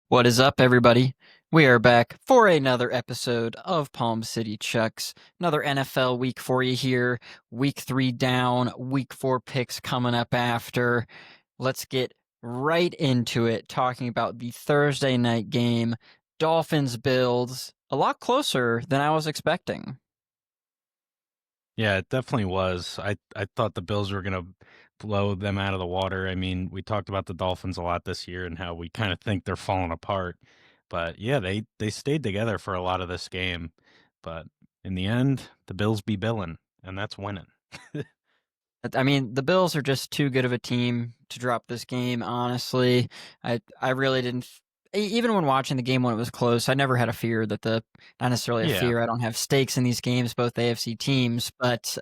What is up, everybody? We are back for another episode of Palm City Chucks. Another NFL week for you here. Week 3 down, week 4 picks coming up after. Let's get right into it, talking about the Thursday night game. Dolphins Bills, a lot closer than I was expecting. Yeah, it definitely was. I thought the Bills were gonna blow them out of the water. I mean, we talked about the Dolphins a lot this year and how we kind of think they're falling apart. But yeah, they stayed together for a lot of this game. But in the end, the Bills be billing, and that's winning. I mean, the Bills are just too good of a team to drop this game, honestly. I really didn't even when watching the game when it was close, I never had a fear that the not necessarily a Yeah. fear, I don't have stakes in these games, both AFC teams, but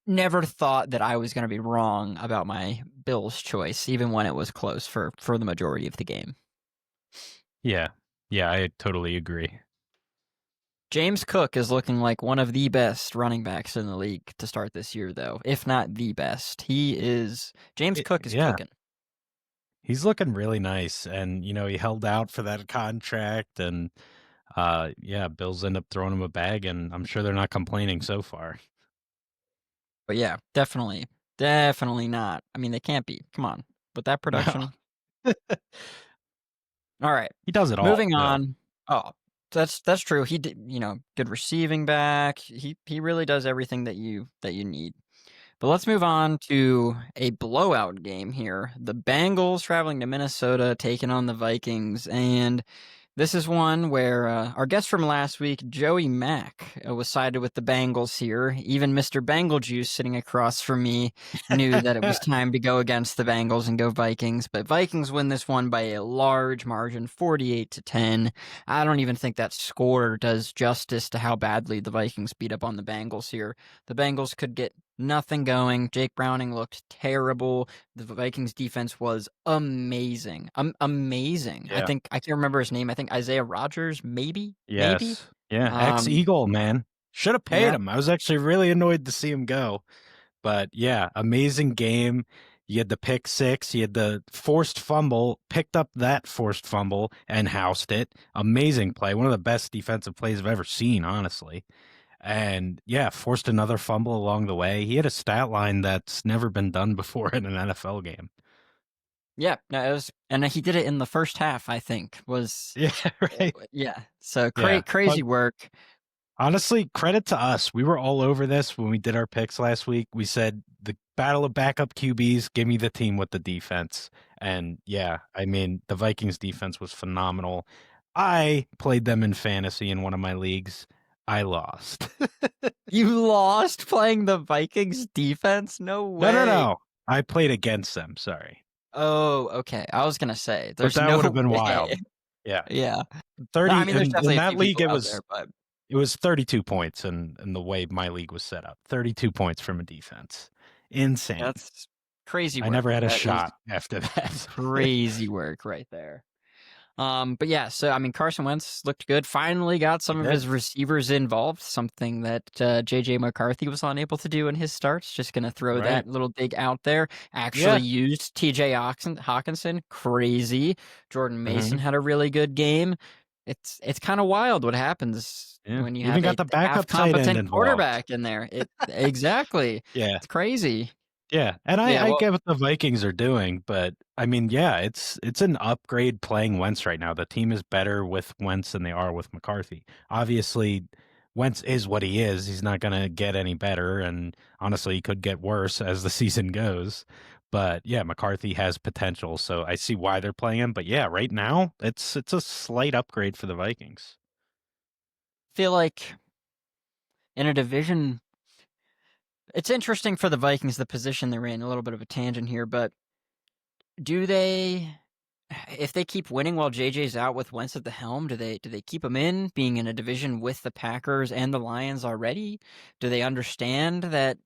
never thought that I was going to be wrong about my Bills choice even when it was close for the majority of the game. Yeah. Yeah, I totally agree. James Cook is looking like one of the best running backs in the league to start this year, though, if not the best. James Cook is Yeah. cooking. He's looking really nice, and he held out for that contract, and yeah, Bills end up throwing him a bag, and I'm sure they're not complaining so far. But yeah, definitely not. I mean, they can't be. Come on, with that No. production. All right, He does it all, moving though. on. Oh, that's true. He did, good receiving back. He really does everything that you need. But let's move on to a blowout game here. The Bengals traveling to Minnesota, taking on the Vikings, and this is one where our guest from last week, Joey Mack, was sided with the Bengals here. Even Mr. Bengal Juice sitting across from me knew that it was time to go against the Bengals and go Vikings. But Vikings win this one by a large margin, 48-10. I don't even think that score does justice to how badly the Vikings beat up on the Bengals here. The Bengals could get nothing going. Jake Browning looked terrible. The Vikings defense was amazing. Amazing. I Yeah. think I can't remember his name. I think Isaiah Rogers, maybe, maybe. Yes. Yeah, Um, ex-Eagle, man. Should have paid yeah, him. I was actually really annoyed to see him go. But yeah, amazing game. You had the pick six, you had the forced fumble, picked up that forced fumble and housed it. Amazing play. One of the best defensive plays I've ever seen, honestly. And yeah, forced another fumble along the way. He had a stat line that's never been done before in an NFL game. yeah. No, it was, and he did it in the first half. I think was, Yeah, right. yeah. So Yeah. But crazy work. honestly, credit to us. We were all over this when we did our picks last week. We said the battle of backup QBs, give me the team with the defense. And yeah, I mean, the Vikings defense was phenomenal. I played them in fantasy in one of my leagues. I lost. You lost playing the Vikings defense? No No, no, way. no. I played against them. Sorry. Oh, okay. I was gonna say, But there's that would have no been way. wild. Yeah. Yeah. No, I 30 mean, there's in definitely a that few league people out there, but it was 32 points in the way my league was set up. 32 points from a defense. Insane. that's crazy I work. never had a That is shot after that. crazy work right there. But yeah, so I mean, Carson Wentz looked good. Finally got He some of did. his receivers involved, something that JJ McCarthy was unable to do in his starts. Just gonna throw Right. that little dig out there. Actually Yeah. used TJ Hawkinson, crazy. Jordan Mason Mhm. had a really good game. It's kind of wild what happens Yeah. when you Even have got a the half backup tight end competent involved. quarterback in there. It exactly. Yeah. It's crazy. Yeah. And Yeah, I well, get what the Vikings are doing, but I mean, yeah, it's an upgrade playing Wentz right now. The team is better with Wentz than they are with McCarthy. Obviously, Wentz is what he is. He's not going to get any better, and honestly, he could get worse as the season goes. But yeah, McCarthy has potential, so I see why they're playing him. But yeah, right now, it's a slight upgrade for the Vikings. feel like in a division it's interesting for the Vikings, the position they're in. A little bit of a tangent here, but do they, if they keep winning while JJ's out with Wentz at the helm, do they keep him in, being in a division with the Packers and the Lions already? Do they understand that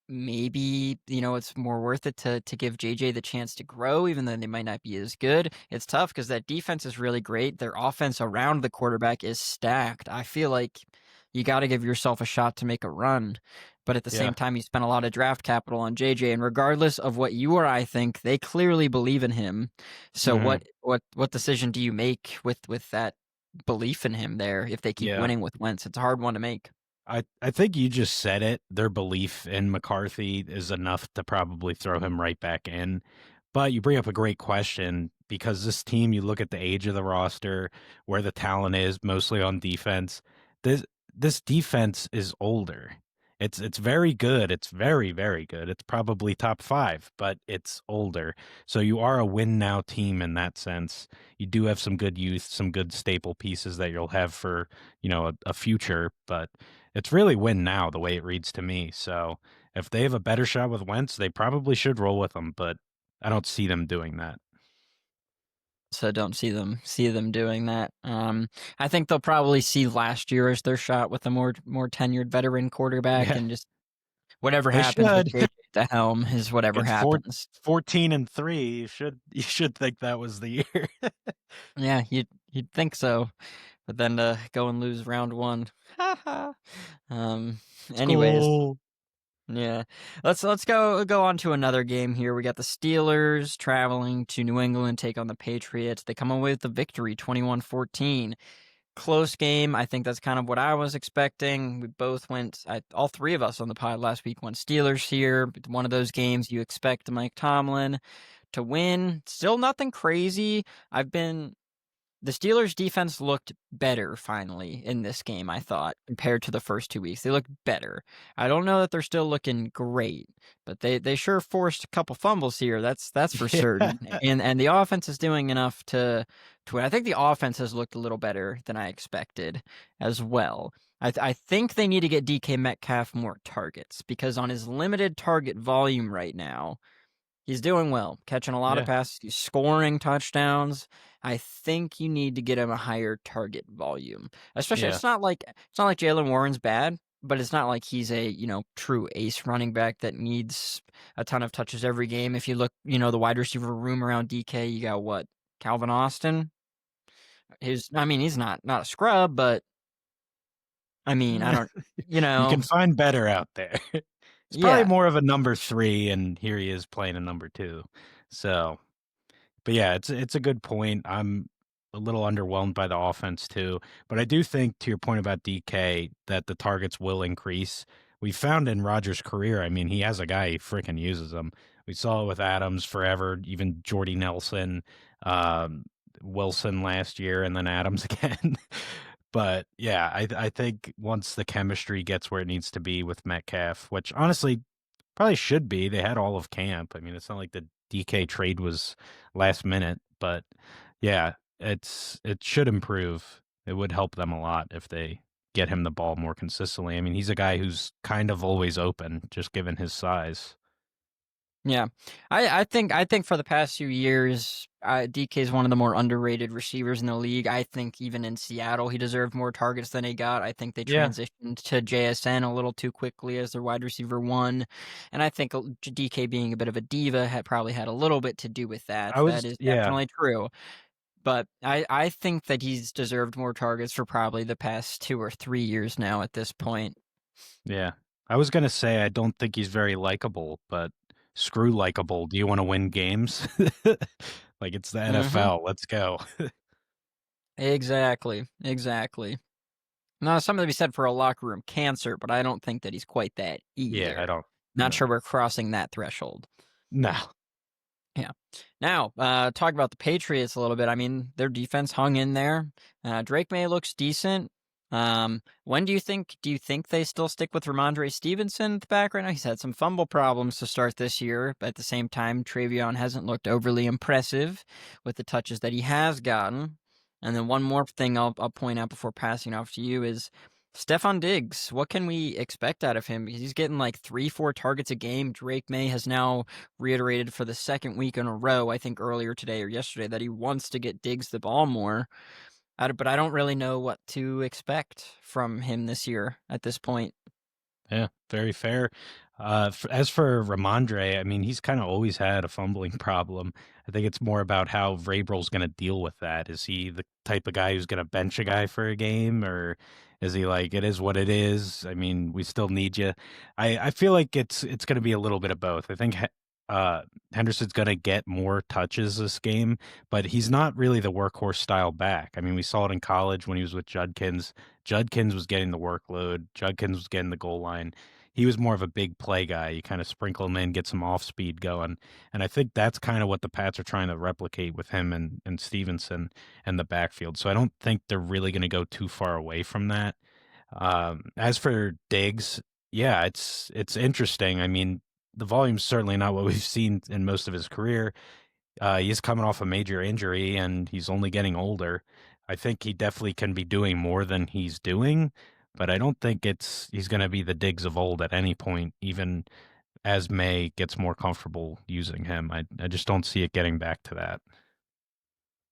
maybe it's more worth it to give JJ the chance to grow, even though they might not be as good? It's tough because that defense is really great. Their offense around the quarterback is stacked. I feel like you got to give yourself a shot to make a run. but at the Yeah. same time, you spent a lot of draft capital on JJ. And regardless of what you or I think, they clearly believe in him. So Hmm. what decision do you make with that belief in him there if they keep Yeah. winning with Wentz? It's a hard one to make. I think you just said it. Their belief in McCarthy is enough to probably throw him right back in. But you bring up a great question because this team, you look at the age of the roster, where the talent is, mostly on defense. This defense is older. It's very good. It's very, very good. It's probably top five, but it's older. So you are a win now team in that sense. You do have some good youth, some good staple pieces that you'll have for, a future, but it's really win now the way it reads to me. So if they have a better shot with Wentz, they probably should roll with him, but I don't see them doing that. So don't see them doing that. I think they'll probably see last year as their shot with a more tenured veteran quarterback, Yeah, and just whatever they happens with should. JJ at the helm is whatever It's happens. 14-3. You should think that was the year. Yeah, you'd think so, but then to go and lose round one. um. Anyways, School. yeah. Let's go on to another game here. We got the Steelers traveling to New England, take on the Patriots. They come away with the victory, 21-14. Close game. I think that's kind of what I was expecting. We both went, all three of us on the pod last week went Steelers here. One of those games you expect Mike Tomlin to win. Still nothing crazy. The Steelers' defense looked better finally in this game, I thought, compared to the first 2 weeks. They looked better. I don't know that they're still looking great, but they sure forced a couple fumbles here. That's for Yeah. certain. And the offense is doing enough to win. I think the offense has looked a little better than I expected as well. I think they need to get DK Metcalf more targets because on his limited target volume right now, he's doing well, catching a lot of Yeah. passes, he's scoring touchdowns. I think you need to get him a higher target volume. Especially Yeah. it's not like Jalen Warren's bad, but it's not like he's a, true ace running back that needs a ton of touches every game. If you look, the wide receiver room around DK, you got what? Calvin Austin? He's not a scrub, but I don't, You can find better out there. It's probably yeah. more of a number three, and here he is playing a number two. So, but yeah, it's a good point. I'm a little underwhelmed by the offense too, but I do think to your point about DK that the targets will increase. We found in Rogers' career, I mean, he has a guy, he freaking uses them. We saw it with Adams forever, even Jordy Nelson, um, Wilson last year, and then Adams again. But yeah, I think once the chemistry gets where it needs to be with Metcalf, which honestly probably should be, they had all of camp. I mean, it's not like the DK trade was last minute, but yeah, it should improve. It would help them a lot if they get him the ball more consistently. I mean, he's a guy who's kind of always open, just given his size. Yeah, I think for the past few years, DK is one of the more underrated receivers in the league. I think even in Seattle, he deserved more targets than he got. I think they Yeah, transitioned to JSN a little too quickly as their wide receiver one, and I think DK being a bit of a diva had probably had a little bit to do with that. That is yeah, definitely true. But I think that he's deserved more targets for probably the past 2 or 3 years now at this point. yeah. I was gonna say I don't think he's very likable, but screw likable. Do you want to win games? Like it's the Hmm. NFL. Let's go. Exactly. Now, something to be said for a locker room cancer, but I don't think that he's quite that Yeah, I either. don't. Not No, sure we're crossing that threshold. no. Yeah. Now, talk about the Patriots a little bit. I mean, their defense hung in there. Drake May looks decent. When do you think they still stick with Ramondre Stevenson at the back right now? He's had some fumble problems to start this year, but at the same time, Travion hasn't looked overly impressive with the touches that he has gotten. And then one more thing I'll point out before passing off to you is Stephon Diggs. What can we expect out of him? Because he's getting like 3-4 targets a game. Drake May has now reiterated for the second week in a row, I think earlier today or yesterday, that he wants to get Diggs the ball more. But I don't really know what to expect from him this year at this point. Yeah, very fair. As for Ramondre, I mean, he's kind of always had a fumbling problem. I think it's more about how Vrabel's going to deal with that. Is he the type of guy who's going to bench a guy for a game, or is he like, it is what it is? I mean, we still need you. I feel like it's going to be a little bit of both. I think Henderson's going to get more touches this game, but he's not really the workhorse style back. I mean, we saw it in college when he was with Judkins. Judkins was getting the workload. Judkins was getting the goal line. He was more of a big play guy. You kind of sprinkle him in, get some off speed going. And I think that's kind of what the Pats are trying to replicate with him and Stevenson and the backfield. So I don't think they're really going to go too far away from that. As for Diggs, yeah, it's interesting. I mean, the volume's certainly not what we've seen in most of his career. He's coming off a major injury and he's only getting older. I think he definitely can be doing more than he's doing, but I don't think he's going to be the Diggs of old at any point, even as May gets more comfortable using him. I just don't see it getting back to that.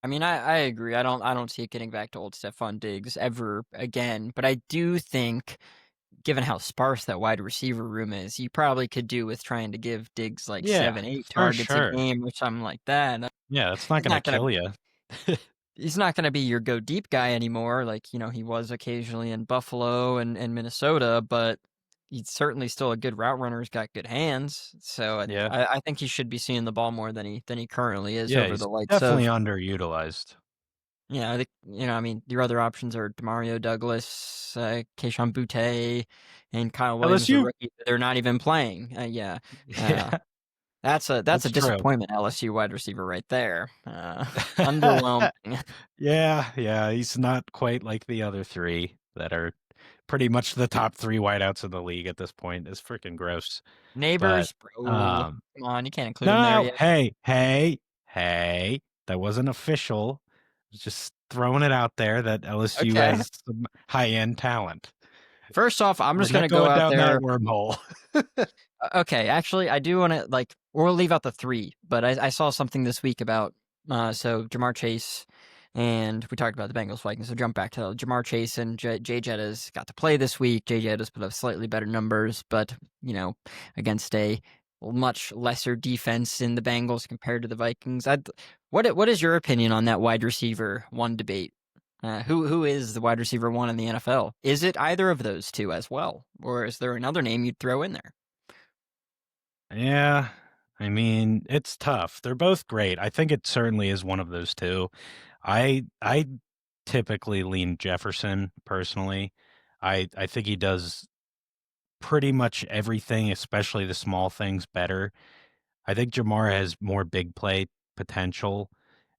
I mean, I agree. I don't see it getting back to old Stephon Diggs ever again. But I do think, given how sparse that wide receiver room is, you probably could do with trying to give Diggs like Yeah, 7, 8 for targets a sure. game or something like that. Yeah, that's not He's going to not gonna kill you. he's not gonna be your go deep guy anymore. Like he was occasionally in Buffalo and Minnesota, but he's certainly still a good route runner. He's got good hands, so Yeah. I think he should be seeing the ball more than he currently is Yeah, over he's the likes definitely of. underutilized. Yeah, I think, I mean, your other options are Demario Douglas, Kayshon Boutte, and Kyle Williams, the LSU. rookie. They're not even playing. Yeah, uh, Yeah, that's a that's true. disappointment. LSU wide receiver right there. Underwhelming. Yeah, he's not quite like the other three that are pretty much the top three wideouts in the league at this point. It's freaking gross. But Neighbors, bro. um Come on, you can't include him there no, yet. hey, that wasn't official. Just throwing it out there that LSU Okay. has some high-end talent. First off, I'm We're just not gonna go going out down that there. wormhole. Okay, actually, I do want to we'll leave out the three, but I saw something this week about so Jamar Chase, and we talked about the Bengals Vikings. So jump back to Jamar Chase and Jay Jettas got to play this week. Jay Jettas put up slightly better numbers, but against a much lesser defense in the Bengals compared to the Vikings. What is your opinion on that wide receiver one debate? Who is the wide receiver one in the NFL? Is it either of those two as well, or is there another name you'd throw in there? Yeah, I mean, it's tough. They're both great. I think it certainly is one of those two. I typically lean Jefferson personally. I think he does pretty much everything, especially the small things, better. I think Jamar has more big play potential,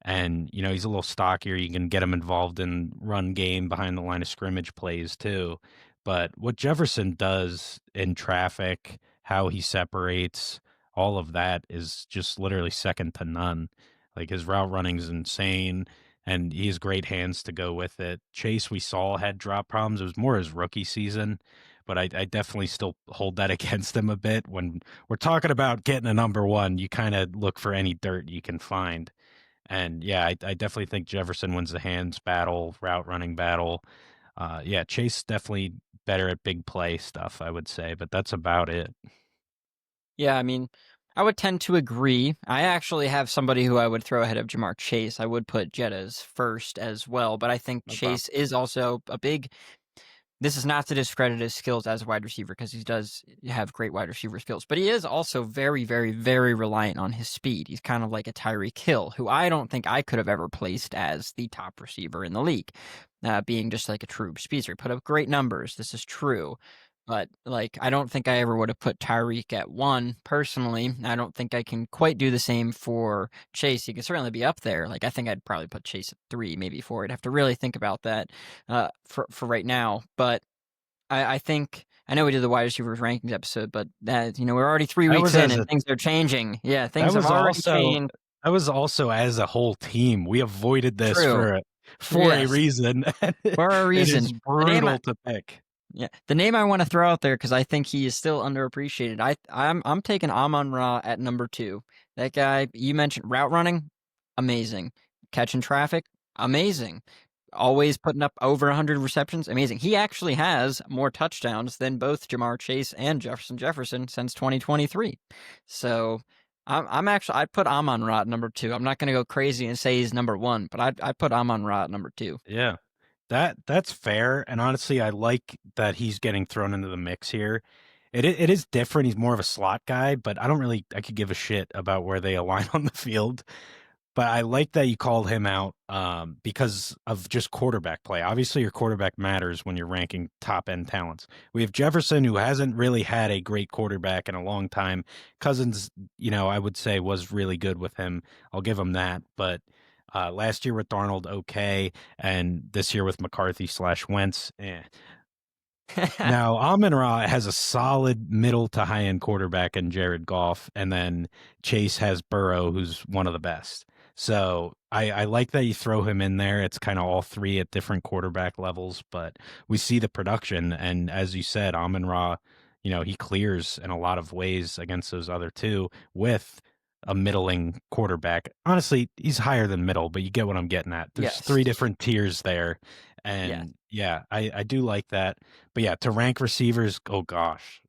and he's a little stockier. You can get him involved in run game behind the line of scrimmage plays too. But what Jefferson does in traffic, how he separates, all of that is just literally second to none. Like his route running is insane, and he has great hands to go with it. Chase, we saw, had drop problems. It was more his rookie season, but I definitely still hold that against him a bit when we're talking about getting a number one. You kind of look for any dirt you can find. And yeah, I definitely think Jefferson wins the hands battle, route running battle. Yeah, Chase definitely better at big play stuff, I would say, but that's about it. Yeah, I mean, I would tend to agree. I actually have somebody who I would throw ahead of Jamar Chase. I would put Jettas first as well, but I think Okay. Chase is also a big. This is not to discredit his skills as a wide receiver because he does have great wide receiver skills, but he is also very, very, very reliant on his speed. He's kind of like a Tyreek Hill, who I don't think I could have ever placed as the top receiver in the league, being just like a true speedster. He put up great numbers. This is true. But I don't think I ever would have put Tyreek at one personally. I don't think I can quite do the same for Chase. He could certainly be up there. I think I'd probably put Chase at 3, maybe 4. I'd have to really think about that for right now. But I think I know we did the wide receivers rankings episode, but we're already 3 That weeks was in as and a things are changing. Yeah, that things have was already also changed. that was also as a whole team. We avoided this True. for a Yes, reason. for a It reason. is The name brutal to pick. Yeah, the name I want to throw out there because I think he is still underappreciated. I'm taking Amon Ra at number 2. That guy you mentioned route running, amazing. Catching traffic, amazing. always putting up over 100 receptions. Amazing. He actually has more touchdowns than both Jamar Chase and Jefferson Jefferson since 2023. So I'm actually, I'd put Amon-Ra at number 2. I'm not going to go crazy and say he's number 1, but I'd put Amon-Ra at number 2. Yeah. That's fair, and honestly, I like that he's getting thrown into the mix here. It is different. He's more of a slot guy, but I could give a shit about where they align on the field. But I like that you called him out because of just quarterback play. Obviously, your quarterback matters when you're ranking top end talents. We have Jefferson, who hasn't really had a great quarterback in a long time. Cousins, I would say was really good with him. I'll give him that. But last year with Darnold, okay, and this year with McCarthy/Wentz, eh. Now, Amon-Ra has a solid middle to high end quarterback in Jared Goff, and then Chase has Burrow, who's one of the best. So I like that you throw him in there. It's kind of all three at different quarterback levels, but we see the production. And as you said, Amon-Ra, he clears in a lot of ways against those other two with a middling quarterback. Honestly, he's higher than middle, but you get what I'm getting at. There's Yes. three different tiers there. And I do like that. But yeah, to rank receivers, oh gosh,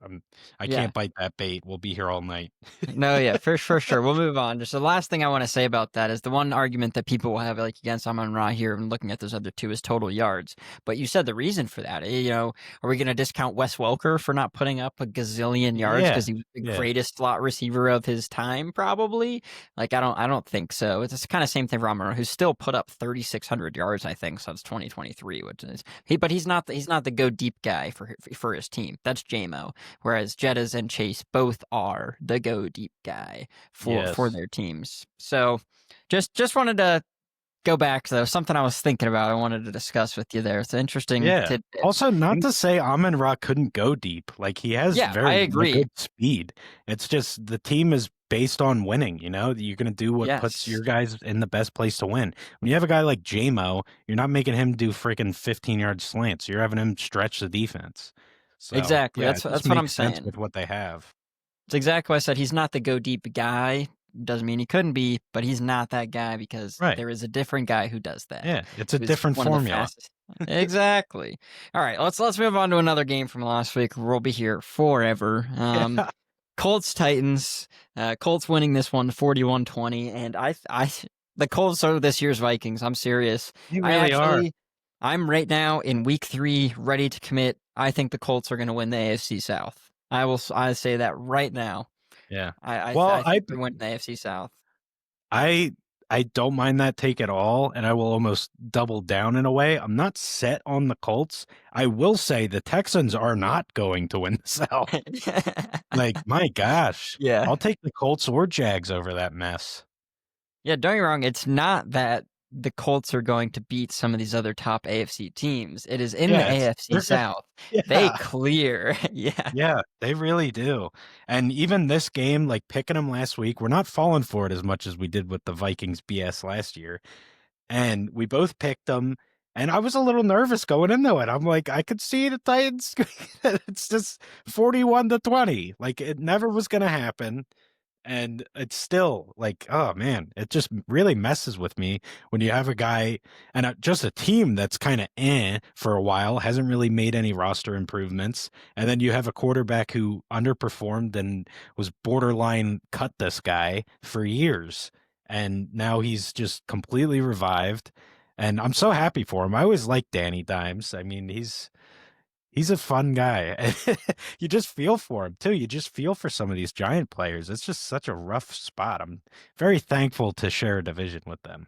I Yeah. can't bite that bait. We'll be here all night. No, yeah, for sure. We'll move on. Just the last thing I want to say about that is the one argument that people will have like against Amon-Ra here and looking at those other two is total yards. But you said the reason for that. Are we going to discount Wes Welker for not putting up a gazillion yards Yeah, because he was the yeah, greatest slot receiver of his time? Probably. Like I don't think so. It's the kind of same thing for Amon-Ra, who's still put up 3,600 yards, I think, since 2023, which is but he's not the go deep guy for his team. That's JMO. Whereas Jettas and Chase both are the go deep guy for yes. their teams. So just wanted to go back though, something I was thinking about I wanted to discuss with you there. It's an interesting Yeah. tidbit. Also, not to say Amon-Ra couldn't go deep. Like he has Yeah, I very agree. good speed. It's just the team is based on winning. You're going to do what puts Yes. your guys in the best place to win. When you have a guy like JMO, you're not making him do freaking 15-yard slants. You're having him stretch the defense. So Exactly. yeah, it just That's what I'm makes sense saying. with what they have. It's exactly what I said. He's not the go deep guy. Doesn't mean he couldn't be, but he's not that guy because Right. there is a different guy who does that. Yeah, it's a Who's different one of the formula. fastest. Exactly. All right, let's move on to another game from last week. We'll be here forever. Yeah, Colts Titans. Colts winning this one 41-20, and the Colts are this year's Vikings. I'm serious. they really are. I'm right now in week 3 ready to commit. I think the Colts are going to win the AFC South. I say that right now. Yeah. I Well, think they win the AFC South. I I don't mind that take at all, and I will almost double down in a way. I'm not set on the Colts. I will say the Texans are not going to win the South. Like, my gosh. Yeah. I'll take the Colts or Jags over that mess. Yeah, don't get me wrong. It's not that the Colts are going to beat some of these other top AFC teams. It is in the Yeah, AFC South. They yeah. clear. Yeah. Yeah, they really do. And even this game, like picking them last week, we're not falling for it as much as we did with the Vikings BS last year. And we both picked them. And I was a little nervous going into it. I'm like, I could see the Titans. It's just 41-20. Like it never was going to happen. And it's still like, oh man, it just really messes with me when you have a guy and just a team that's kind of for a while, hasn't really made any roster improvements. And then you have a quarterback who underperformed and was borderline cut this guy for years. And now he's just completely revived. And I'm so happy for him. I always liked Danny Dimes. I mean, he's a fun guy. You just feel for him too. You just feel for some of these giant players. It's just such a rough spot. I'm very thankful to share a division with them.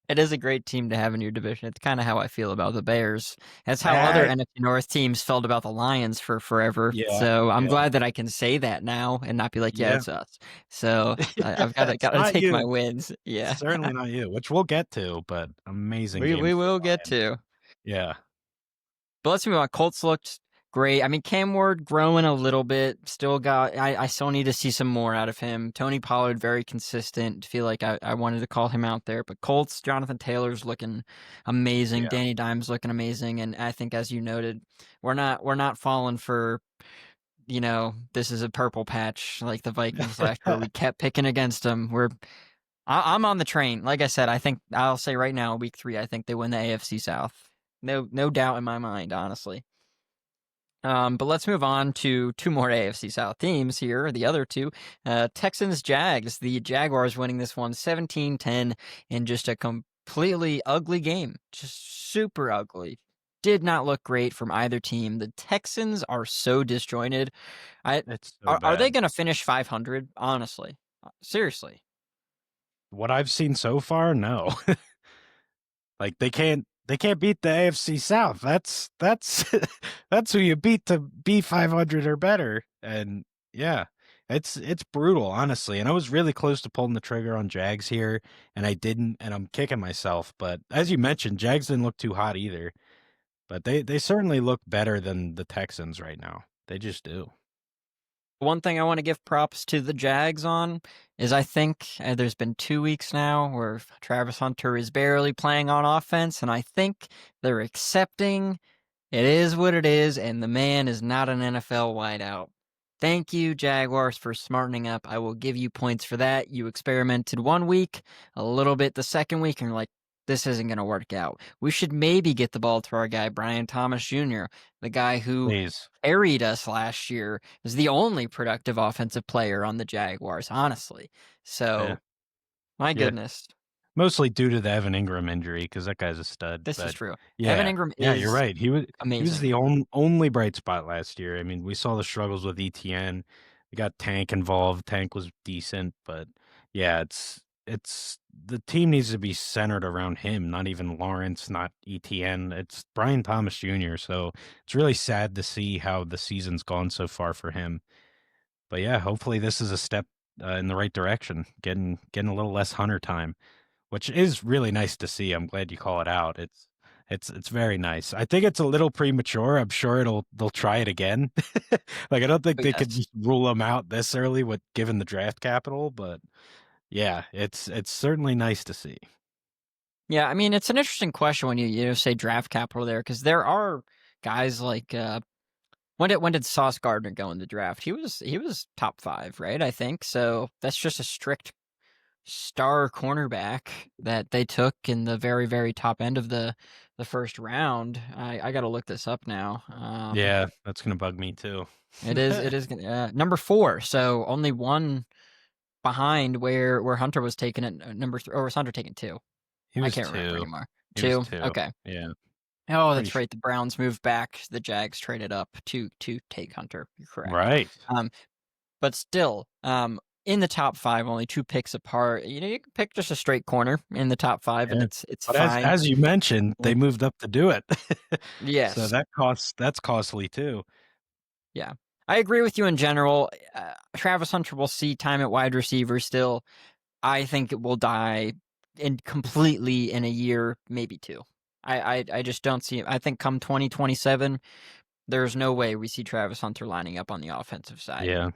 It is a great team to have in your division. It's kind of how I feel about the Bears. That's how other Ah, NFC North teams felt about the Lions for forever. yeah, So I'm yeah, glad that I can say that now and not be like, yeah, yeah. it's us. So I've got to It's got to not take my you. wins. It's Yeah, certainly not you, which we'll get to, but amazing game we for will the get Lions. to. Yeah, But let's move on. Colts looked great. I mean, Cam Ward growing a little bit. Still got. I still need to see some more out of him. Tony Pollard very consistent. Feel like I wanted to call him out there. But Colts, Jonathan Taylor's looking amazing. yeah. Danny Dimes looking amazing. And I think, as you noted, we're not falling for. This is a purple patch like the Vikings last year. We kept picking against them. I'm on the train. Like I said, I think I'll say right now, week 3, I think they win the AFC South. No doubt in my mind, honestly. But let's move on to 2 more AFC South teams here. The other two, Texans Jags. The Jaguars winning this one 17-10 in just a completely ugly game. Just super ugly. Did not look great from either team. The Texans are so disjointed. I It's so are they bad. going to finish 500? Honestly, seriously. What I've seen so far, no. Like they can't beat the AFC South. That's that's who you beat to be 500 or better. And yeah, it's brutal, honestly. And I was really close to pulling the trigger on Jags here, and I didn't, and I'm kicking myself. But as you mentioned, Jags didn't look too hot either. But they certainly look better than the Texans right now. They just do. One thing I want to give props to the Jags on is I think there's been 2 weeks now where Travis Hunter is barely playing on offense, and I think they're accepting it is what it is, and the man is not an NFL wideout. Thank you, Jaguars, for smartening up. I will give you points for that. You experimented 1 week, a little bit the second week, and you're like, this isn't going to work out. We should maybe get the ball to our guy, Brian Thomas Jr., the guy who Please. carried us last year, is the only productive offensive player on the Jaguars, honestly. Yeah. So, my Yeah. goodness, Mostly due to the Evan Ingram injury, because that guy's a stud. this is But true. Evan yeah, Ingram yeah, you're is right. He was amazing. the only bright spot last year. I mean, we saw the struggles with ETN. We got Tank involved. Tank was decent, but yeah, it's the team needs to be centered around him, not even Lawrence, not ETN. It's Brian Thomas Jr. So it's really sad to see how the season's gone so far for him. But yeah, hopefully this is a step in the right direction, getting a little less Hunter time, which is really nice to see. I'm glad you call it out. It's very nice. I think it's a little premature. I'm sure they'll try it again. Like I don't think Oh, they could yes. just rule them out this early with given the draft capital, but yeah, it's certainly nice to see. Yeah, I mean, it's an interesting question when you say draft capital there, because there are guys like when did Sauce Gardner go in the draft? He was top 5, right? I think so. That's just a strict star cornerback that they took in the very very top end of the first round. I got to look this up now. Yeah, that's gonna bug me too. It is number 4, so only one behind where Hunter was taken at number 3, or was Hunter taken 2? He I was can't remember two. anymore. He was 2? two. Okay. Yeah, Oh, pretty that's sure. right. The Browns moved back. The Jags traded up to take Hunter. You're correct. Right. Um, but still, in the top 5, only 2 picks apart. You can pick just a straight corner in the top 5, and Yeah. it's But as fine. as you mentioned, they moved up to do it. So Yes, that's costly too. yeah, I agree with you in general. Travis Hunter will see time at wide receiver still. I think it will die in completely in a year, maybe 2. I just don't see it. I think come 2027. There's no way we see Travis Hunter lining up on the offensive side. Yeah.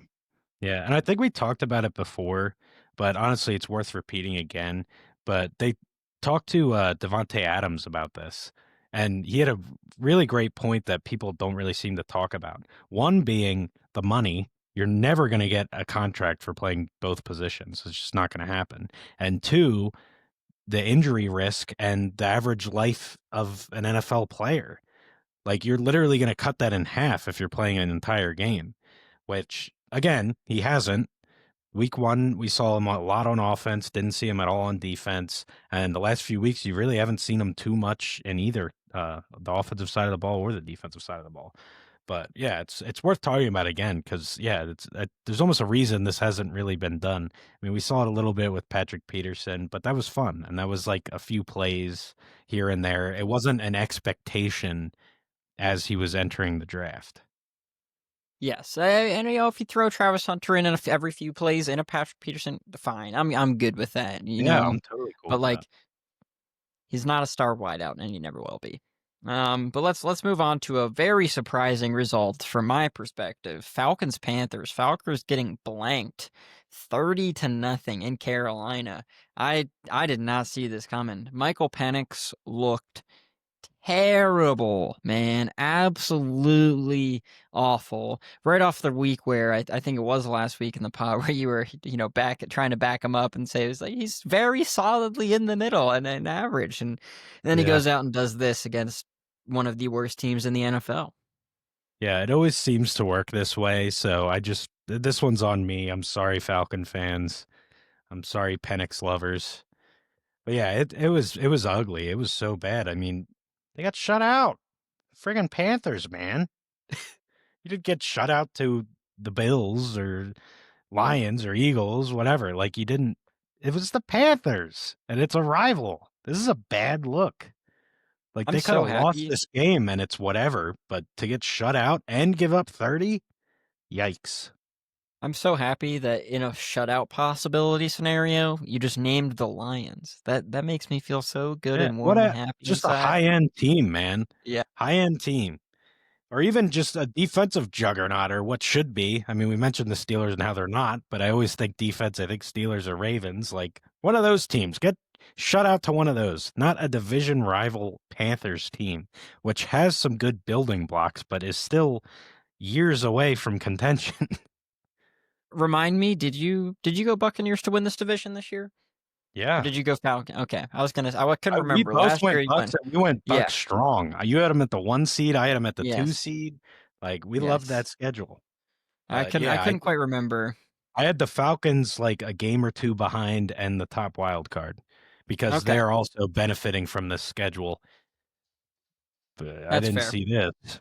Yeah, and I think we talked about it before, but honestly, it's worth repeating again. But they talked to Devonte Adams about this, and he had a really great point that people don't really seem to talk about. One being the money. You're never going to get a contract for playing both positions. It's just not going to happen. And two, the injury risk and the average life of an NFL player. Like you're literally going to cut that in half if you're playing an entire game, which again, he hasn't. Week 1, we saw him a lot on offense, didn't see him at all on defense. And the last few weeks, you really haven't seen him too much in either the offensive side of the ball or the defensive side of the ball. But yeah, it's worth talking about again because yeah, there's almost a reason this hasn't really been done. I mean, we saw it a little bit with Patrick Peterson, but that was fun, and that was like a few plays here and there. It wasn't an expectation as he was entering the draft. Yes, and if you throw Travis Hunter in every few plays in a Patrick Peterson, fine. I'm good with that. Yeah, I'm totally cool But with that. like he's not a star wideout, and he never will be. But let's move on to a very surprising result from my perspective. Falcons Panthers. Falcons getting blanked, 30-0 in Carolina. I did not see this coming. Michael Penix looked terrible, man. Absolutely awful. Right off the week where I think it was last week in the pod where you were, back trying to back him up and say it was like he's very solidly in the middle and an average, and then he Yeah. goes out and does this against one of the worst teams in the NFL. Yeah, it always seems to work this way, so this one's on me. I'm sorry, Falcon fans. I'm sorry, Penix lovers. But yeah, it was ugly. It was so bad. I mean, they got shut out. Friggin' Panthers, man. You didn't get shut out to the Bills or Lions or Eagles, whatever. Like you didn't. It was the Panthers, and it's a rival. This is a bad look. Like I'm they could so have lost happy. this game, and it's whatever. But to get shut out and give up 30, yikes. I'm so happy that in a shutout possibility scenario, you just named the Lions. That makes me feel so good Yeah, and what warm and a happy just a inside. high end team, man. Yeah, High end team. Or even just a defensive juggernaut, or what should be. I mean, we mentioned the Steelers and how they're not, but I always think defense. I think Steelers or Ravens, like one of those teams. Get shut out to one of those, not a division rival Panthers team, which has some good building blocks, but is still years away from contention. remind me, did you go Buccaneers to win this division this year, or Yeah. did you go Falcon? Okay, I couldn't We remember. both Last year went you Bucks went. and we went Yeah, Bucks strong. You had them at the 1 seed, I had them at the 2 yes, seed. Like we loved yes. that schedule. I But couldn't I yeah, couldn't quite remember. I had the Falcons like a game or two behind and the top wild card because Okay, they're also benefiting from this schedule. But I that's didn't fair. see this.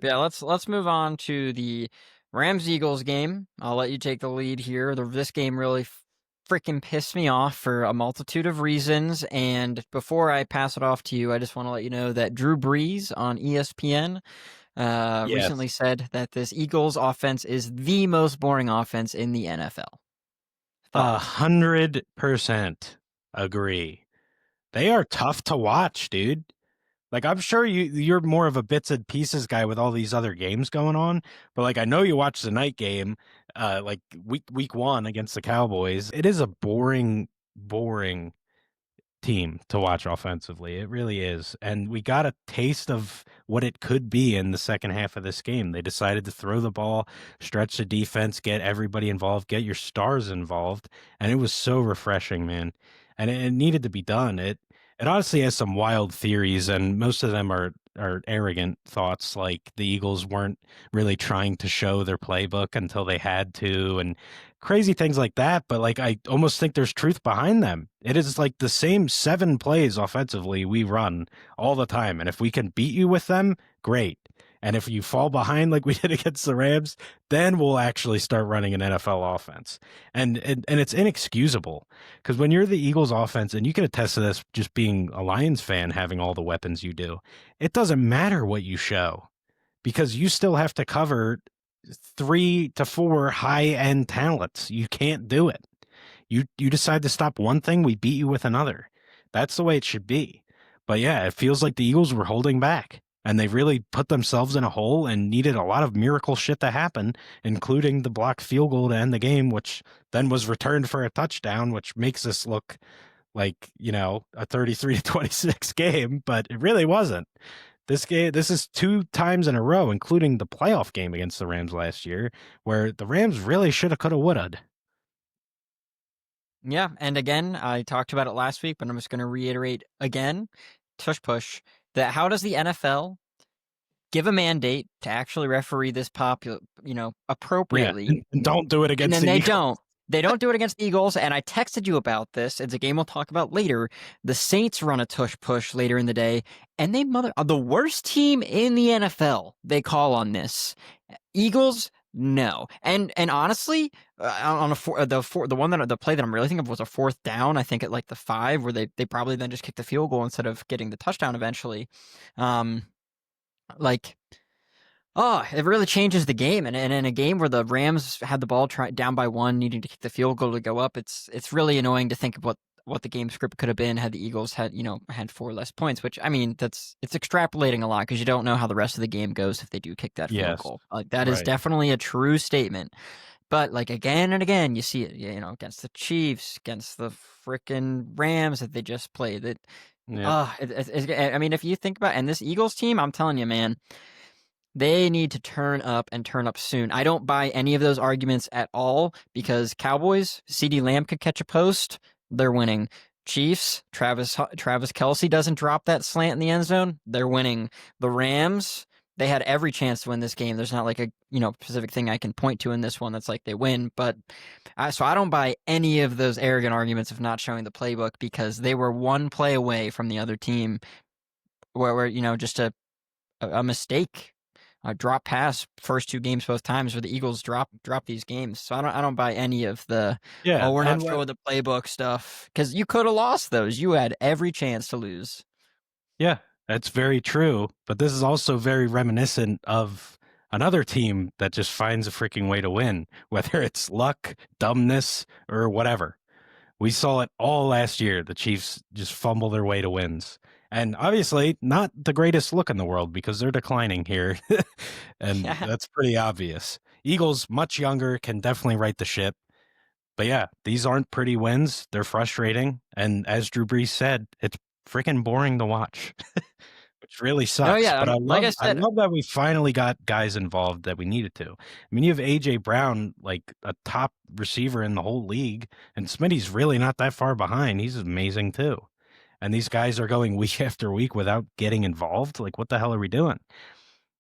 Yeah, let's move on to the Rams Eagles game. I'll let you take the lead here. This game really freaking pissed me off for a multitude of reasons. And before I pass it off to you, I just want to let you know that Drew Brees on ESPN recently Yes, said that this Eagles offense is the most boring offense in the NFL. Thoughts? 100% agree. They are tough to watch, dude. Like I'm sure you're more of a bits and pieces guy with all these other games going on, but like I know you watch the night game, like week 1 against the Cowboys. It is a boring team to watch offensively. It really is. And we got a taste of what it could be in the second half of this game. They decided to throw the ball, stretch the defense, get everybody involved, get your stars involved, and it was so refreshing, man. And it needed to be done. It honestly has some wild theories, and most of them are arrogant thoughts, like the Eagles weren't really trying to show their playbook until they had to, and crazy things like that. But like I almost think there's truth behind them. It is like the same 7 plays offensively we run all the time, and if we can beat you with them, great. And if you fall behind like we did against the Rams, then we'll actually start running an NFL offense. And it's inexcusable because when you're the Eagles offense, and you can attest to this just being a Lions fan, having all the weapons you do, it doesn't matter what you show because you still have to cover 3 to 4 high end talents. You can't do it. You decide to stop one thing, we beat you with another. That's the way it should be. But yeah, it feels like the Eagles were holding back, and they really put themselves in a hole and needed a lot of miracle shit to happen, including the blocked field goal to end the game, which then was returned for a touchdown, which makes this look like, a 33-26 game, but it really wasn't. This is 2 times in a row, including the playoff game against the Rams last year, where the Rams really shoulda, coulda, woulda. Yeah, and again, I talked about it last week, but I'm just going to reiterate again, tush push, that how does the NFL give a mandate to actually referee this Yeah, appropriately, and don't do it and against then the they Eagles. don't. They don't do it against the Eagles, and I texted you about this. It's a game we'll talk about later. The Saints run a tush push later in the day, and they the worst team in the NFL. They call on this. Eagles, no. And honestly, on the play that I'm really thinking of was a 4th down. I think at like the 5, where they probably then just kicked the field goal instead of getting the touchdown eventually. Like, oh, it really changes the game. And in a game where the Rams had the ball down by 1, needing to kick the field goal to go up, it's really annoying to think of what the game script could have been had the Eagles had 4 less points. Which, I mean, it's extrapolating a lot because you don't know how the rest of the game goes if they do kick that field Yes, goal. Like, that is right. definitely a true statement. But like again and again, you see it, against the Chiefs, against the freaking Rams that they just played. That, Yep. I mean, if you think about, and this Eagles team, I'm telling you, man, they need to turn up and turn up soon. I don't buy any of those arguments at all because Cowboys, CeeDee Lamb could catch a post, they're winning. Chiefs, Travis Kelce doesn't drop that slant in the end zone, they're winning. The Rams, they had every chance to win this game. There's not like a specific thing I can point to in this one that's like they win, but so I don't buy any of those arrogant arguments of not showing the playbook because they were one play away from the other team where just a mistake, a drop pass first two games both times where the Eagles drop these games. So I don't buy any of the Yeah, we're not and showing the playbook stuff because you could have lost those. You had every chance to lose. yeah, that's very true. But this is also very reminiscent of another team that just finds a freaking way to win, whether it's luck, dumbness, or whatever. We saw it all last year. The Chiefs just fumble their way to wins. And obviously, not the greatest look in the world because they're declining here. And Yeah. that's pretty obvious. Eagles, much younger, can definitely right the ship. But yeah, these aren't pretty wins. They're frustrating. And as Drew Brees said, it's freaking boring to watch, which really No, sucks. yeah. But Like I I said, love that we finally got guys involved that we needed to. I mean, you have AJ Brown, like a top receiver in the whole league, and Smitty's really not that far behind. He's amazing too. And these guys are going week after week without getting involved. Like, what the hell are we doing?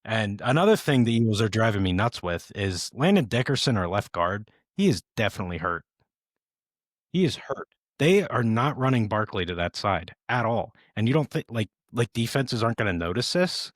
And another thing the Eagles are driving me nuts with is Landon Dickerson, our left guard. He is definitely hurt. He is hurt. They are not running Barkley to that side at all. And you don't think like defenses aren't going to notice this?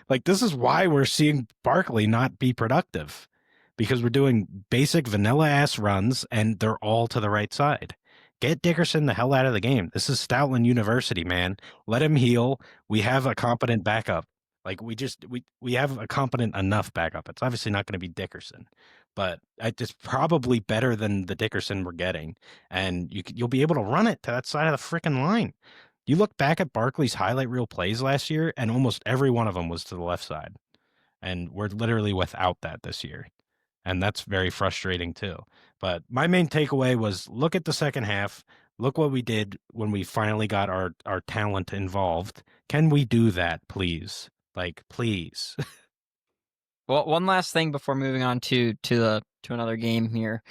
Like this is why we're seeing Barkley not be productive because we're doing basic vanilla ass runs and they're all to the right side. Get Dickerson the hell out of the game. This is Stoutland University, man. Let him heal. We have a competent backup. Like we have a competent enough backup. It's obviously not going to be Dickerson, but it's probably better than the Dickerson we're getting, and you'll be able to run it to that side of the freaking line. You look back at Barkley's highlight reel plays last year, and almost every one of them was to the left side, and we're literally without that this year, and that's very frustrating too. But my main takeaway was look at the second half. Look what we did when we finally got our talent involved. Can we do that, please? Like, please. well, one last thing before moving on to another game here.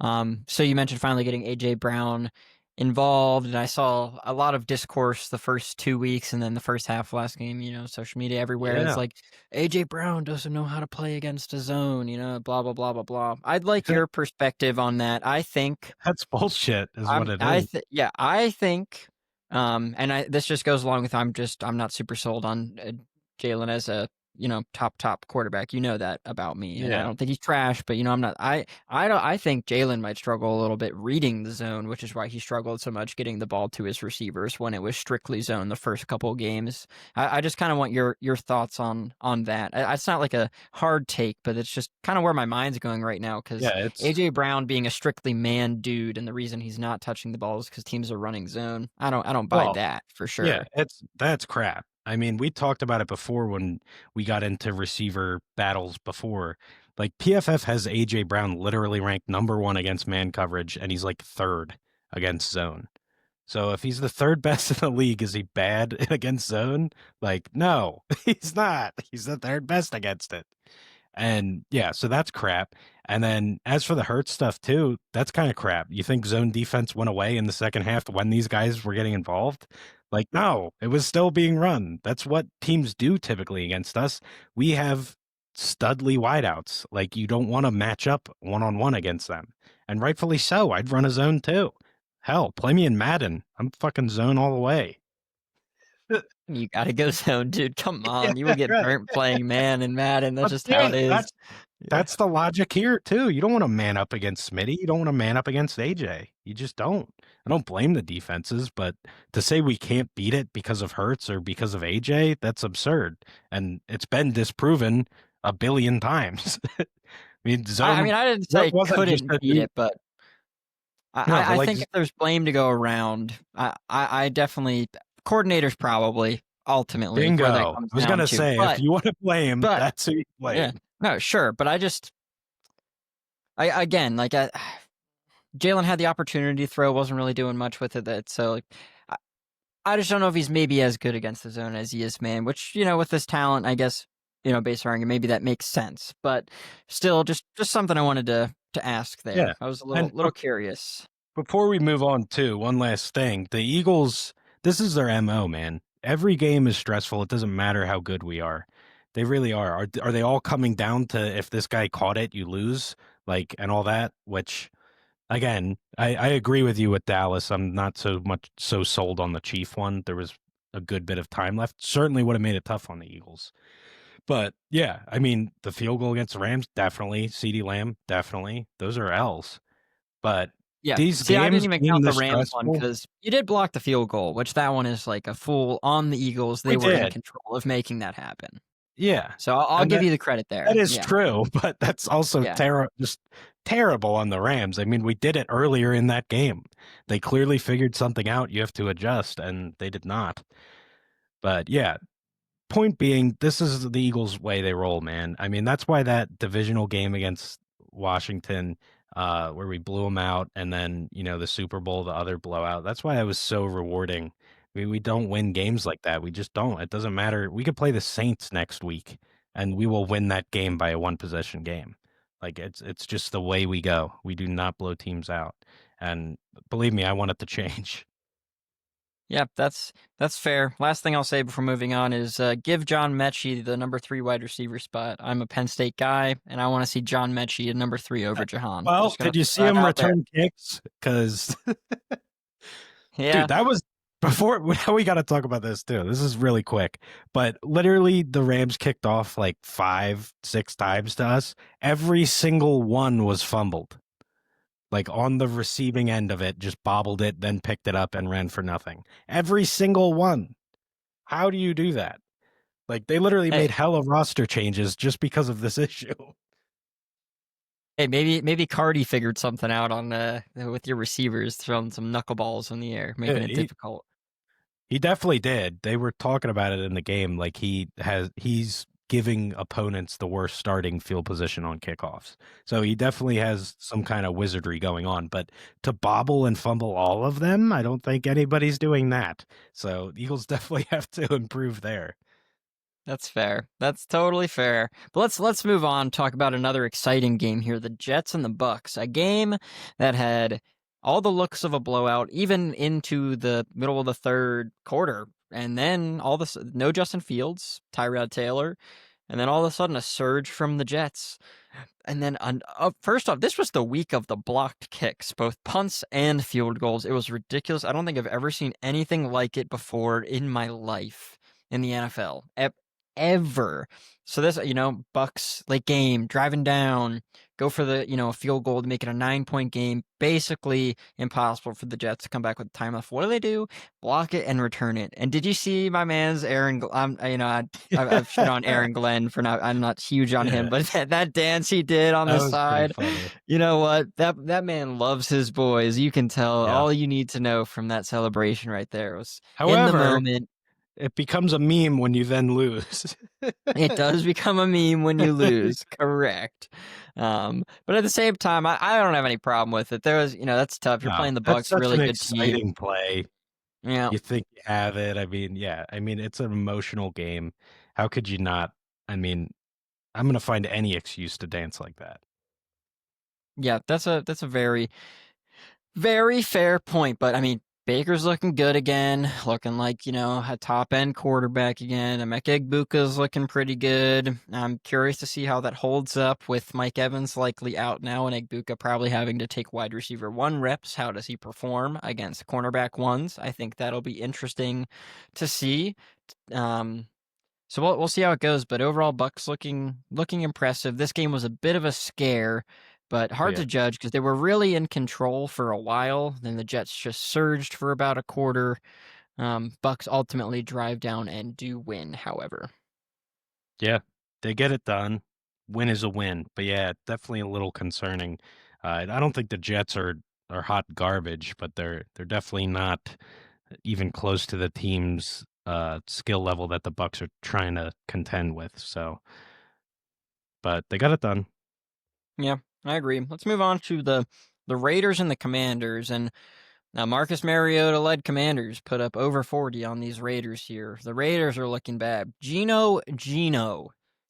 So you mentioned finally getting AJ Brown involved, and I saw a lot of discourse the first 2 weeks and then the first half last game, social media everywhere. It's Yeah. like AJ Brown doesn't know how to play against a zone, blah blah blah blah blah. I'd like your perspective on that. I think That's bullshit, is what it is. I think this just goes along with I'm not super sold on Jalen as a top quarterback. You know that about me, and I Yeah. don't think he's trash. But I'm not. I think Jalen might struggle a little bit reading the zone, which is why he struggled so much getting the ball to his receivers when it was strictly zone the first couple of games. I just kind of want your thoughts on that. It's not like a hard take, but it's just kind of where my mind's going right now because Yeah, it's AJ Brown being a strictly man dude, and the reason he's not touching the ball is because teams are running zone. I don't buy well, that for yeah, sure. that's crap. I mean, we talked about it before when we got into receiver battles before. Like PFF has AJ Brown literally ranked number 1 against man coverage, and he's like third against zone. So if he's the third best in the league, is he bad against zone? Like, no, he's not. He's the third best against it. And yeah, so that's crap. And then as for the Hurts stuff too, that's kind of crap. You think zone defense went away in the second half when these guys were getting involved? Like, no, it was still being run. That's what teams do typically against us. We have studly wideouts. Like, you don't want to match up one-on-one against them. And rightfully so. I'd run a zone too. Hell, play me in Madden. I'm fucking zone all the way. You gotta go zone, dude. Come Yeah, on, you will get right. burnt playing man and Madden. That's But just how yeah, it is. Yeah. that's the logic here too. You don't want to man up against Smitty. You don't want to man up against AJ. You just don't. I don't blame the defenses, but to say we can't beat it because of Hurts or because of AJ, that's absurd. And it's been disproven a billion times. I mean, I zone mean, I didn't that say wasn't just couldn't a beat new it, but no, but I like think if there's blame to go around, I definitely coordinators probably ultimately where that bingo. comes I was down gonna to. say if you want to blame, But that's who you yeah, blame. no, sure, but again, like Jalen had the opportunity to throw, wasn't really doing much with it. So like, I, I just don't know if he's maybe as good against the zone as he is man. Which with this talent, I guess based on maybe that makes sense. But still, just something I wanted to ask Yeah. there. I was a little And little curious. before we move on, too, one last thing. The Eagles, this is their MO, man. Every game is stressful. It doesn't matter how good we are. They really are. Are they all coming down to if this guy caught it, you lose, like, and all that? Which, again, I agree with you with Dallas. I'm not so much so sold on the Chief one. There was a good bit of time left. Certainly would have made it tough on the Eagles. But yeah, I mean, the field goal against the Rams, definitely. CeeDee Lamb, definitely. Those are L's. But Yeah. these See, I didn't games even being count the this Rams one stressful, because you did block the field goal, which that one is like a full on the Eagles. They we were in did. control of making that happen. Yeah. So I'll And give that you the credit that there. is Yeah. true, but that's also Yeah. just terrible on the Rams. I mean, we did it earlier in that game. They clearly figured something out. You have to adjust, and they did not. But yeah, point being, this is the Eagles' way they roll, man. I mean, that's why that divisional game against Washington, where we blew them out, and then the Super Bowl, the other blowout. That's why it was so rewarding. We don't win games like that. We just don't. It doesn't matter. We could play the Saints next week, and we will win that game by a one possession game. Like it's just the way we go. We do not blow teams out, and believe me, I want it to change. Yeah, that's fair. Last thing I'll say before moving on is give John Mechie the number 3 wide receiver spot. I'm a Penn State guy, and I want to see John Mechie at number 3 over Jahan. Well, Just gonna did you throw see that him out there. return kicks? Because Yeah. dude, that was before. We got to talk about this too. This is really quick, but literally, the Rams kicked off like 5, 6 times to us. Every single one was fumbled, like on the receiving end of it, just bobbled it, then picked it up and ran for nothing. Every single one. How do you do that? Like they literally Hey, made hella roster changes just because of this issue. hey, maybe Cardi figured something out on with your receivers throwing some knuckleballs in the air, Yeah, making it difficult. he definitely did. They were talking about it in the game. Like he's giving opponents the worst starting field position on kickoffs. So he definitely has some kind of wizardry going on. But to bobble and fumble all of them, I don't think anybody's doing that. So Eagles definitely have to improve there. That's fair. That's totally fair. But let's move on. Talk about another exciting game here: the Jets and the Bucks. A game that had all the looks of a blowout, even into the middle of the third quarter, and then no Justin Fields, Tyrod Taylor, and then all of a sudden a surge from the Jets. And then, first off, this was the week of the blocked kicks, both punts and field goals. It was ridiculous. I don't think I've ever seen anything like it before in my life in the NFL, ever. So this, Bucks late game, driving down, go for the, a field goal to make it a 9-point game. Basically impossible for the Jets to come back with time left. What do? Block it and return it. And did you see my man's Aaron? I've shit on Aaron Glenn for not. I'm not huge on him, Yeah, but that dance he did on that the was pretty side. funny. You know what? That man loves his boys. You can tell. Yeah. All you need to know from that celebration right there was in the However, moment. it becomes a meme when you then lose. It does become a meme when you lose, correct. But at the same time, I don't have any problem with it. There was, that's tough. You're No, playing the that's Bucks, such really an good team. exciting play. Yeah, You think you have it. I mean, yeah. I mean, it's an emotional game. How could you not? I mean, I'm gonna find any excuse to dance like that. yeah. That's a very very fair point. But I mean, Baker's looking good again, looking like a top end quarterback again. Emeka Egbuka's looking pretty good. I'm curious to see how that holds up with Mike Evans likely out now and Egbuka probably having to take wide receiver 1 reps. How does he perform against cornerback ones? I think that'll be interesting to see. Um, so we'll see how it goes, but overall, Bucks looking impressive. This game was a bit of a scare, but Oh hard yeah, to judge because they were really in control for a while. Then the Jets just surged for about a quarter. Bucks ultimately drive down and do win, however. yeah. They get it done. Win is a win, but yeah, definitely a little concerning. I don't think the Jets are hot garbage, but they're definitely not even close to the team's skill level that the Bucks are trying to contend with. So, but they got it done. Yeah. I agree. Let's move on to the Raiders and the Commanders. And now Marcus Mariota led Commanders put up over 40 on these Raiders here. The Raiders are looking bad. Gino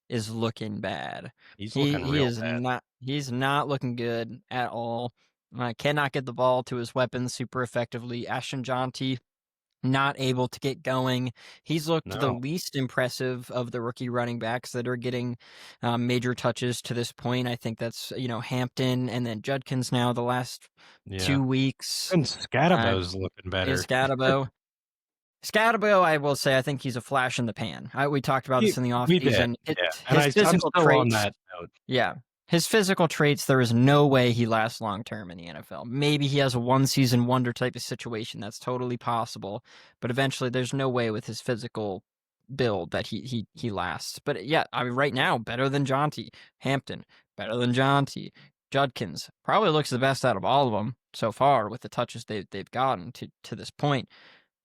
is looking bad. He's He looking he real is bad. not looking good at all. Cannot get the ball to his weapons super effectively. Ashton Jonty not able to get going. He's looked the No. least impressive of the rookie running backs that are getting major touches to this point. I think that's, Hampton and then Judkins now the last Yeah. 2 weeks. And Uh, Scatabo's looking is better. Scatabo. Scatabo, I will say, I think he's a flash in the pan. We talked about this in the We did. offseason. Yeah. And His I'm physical still on traits, that note. yeah. His physical traits, there is no way he lasts long term in the NFL. Maybe he has a one season wonder type of situation. That's totally possible. But eventually, there's no way with his physical build that he lasts. But yeah, I mean, right now, better than Jonty. Hampton, better than Jonty. Judkins probably looks the best out of all of them so far with the touches they've gotten to this point.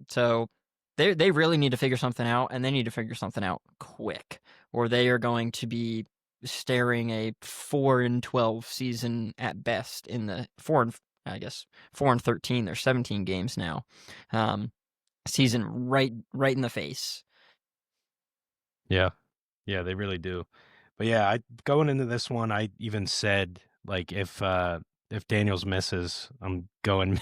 So they really need to figure something out, and they need to figure something out quick, or they are going to be staring a 4-12 season at best in the 4-13. There's 17 games now. Season right in the face. Yeah. Yeah, they really do. But yeah, going into this one, I even said like if Daniels misses, I'm going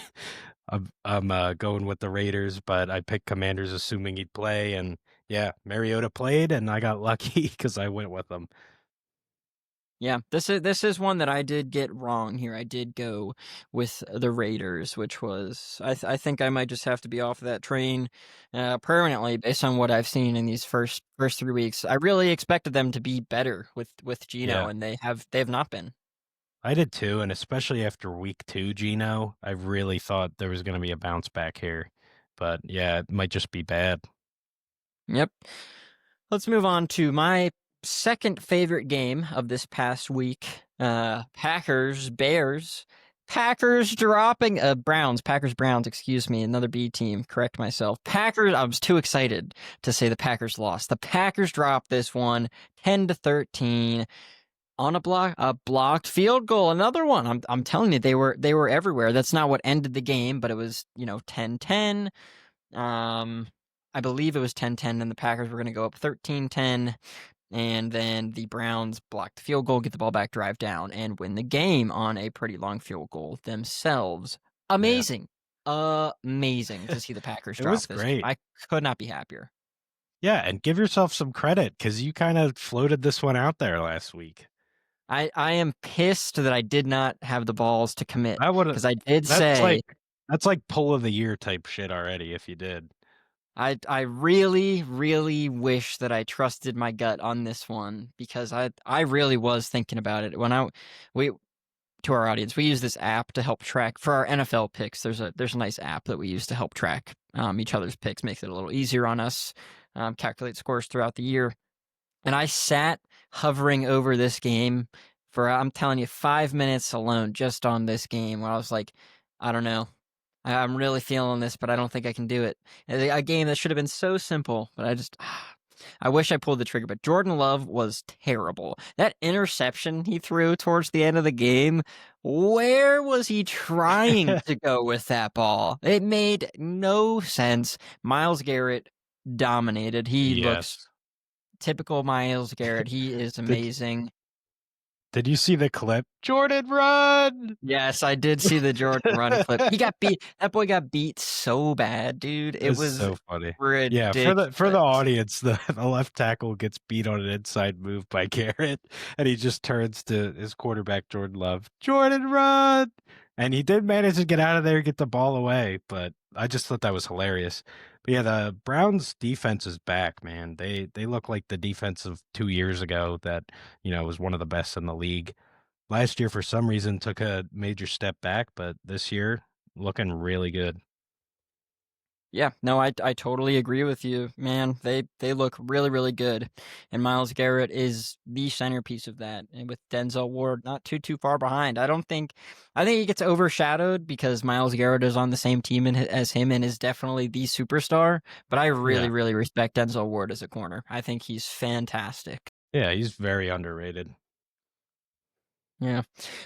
I'm going with the Raiders, but I picked Commanders assuming he'd play, and yeah, Mariota played, and I got lucky because I went with them. Yeah, this is one that I did get wrong here. I did go with the Raiders, which was I think I might just have to be off of that train permanently based on what I've seen in these first 3 weeks. I really expected them to be better with Gino, Yeah, and they have not been. I did too, and especially after week 2, Gino, I really thought there was going to be a bounce back here, but yeah, it might just be bad. Yep. Let's move on to my second favorite game of this past week. Packers, Bears. Packers dropping Packers Browns, excuse me, another B team. Correct myself. Packers, I was too excited to say the Packers lost. The Packers dropped this one 10-13 on a blocked field goal. Another one. I'm telling you, they were everywhere. That's not what ended the game, but it was, 10-10. I believe it was 10-10, and the Packers were going to go up 13-10, and then the Browns block the field goal, get the ball back, drive down, and win the game on a pretty long field goal themselves. Yeah, Amazing. Amazing to see the Packers it drop was this game. great. I could not be happier. Yeah, and give yourself some credit because you kind of floated this one out there last week. I am pissed that I did not have the balls to commit I would have. because I did That's say like that's like pull of the year type shit already. If you did, I really, really wish that I trusted my gut on this one because I really was thinking about it we to our audience, we use this app to help track for our NFL picks. There's a nice app that we use to help track each other's picks, makes it a little easier on us, calculate scores throughout the year. And I sat hovering over this game for, I'm telling you, 5 minutes alone just on this game where I was like, I don't know. I'm really feeling this, but I don't think I can do it. A game that should have been so simple, but I wish I pulled the trigger. But Jordan Love was terrible. That interception he threw towards the end of the game, where was he trying to go with that ball? It made no sense. Myles Garrett dominated. He looks yes. typical Myles Garrett. He is Did amazing. Did you see the clip? Jordan, run! Yes, I did see the Jordan run clip. He got beat. That boy got beat so bad, dude. It It's was so funny. Yeah, for the ridiculous. audience, the left tackle gets beat on an inside move by Garrett, and he just turns to his quarterback Jordan Love. Jordan, run! And he did manage to get out of there, get the ball away, but I just thought that was hilarious. But yeah, the Browns defense is back, man. They look like the defense of 2 years ago that, was one of the best in the league. Last year, for some reason, took a major step back, but this year, looking really good. Yeah, no, I totally agree with you, man. They look really, really good. And Myles Garrett is the centerpiece of that. And with Denzel Ward not too far behind. I think he gets overshadowed because Myles Garrett is on the same team as him and is definitely the superstar. But I really, Yeah. really respect Denzel Ward as a corner. I think he's fantastic. Yeah, he's very underrated. Yeah.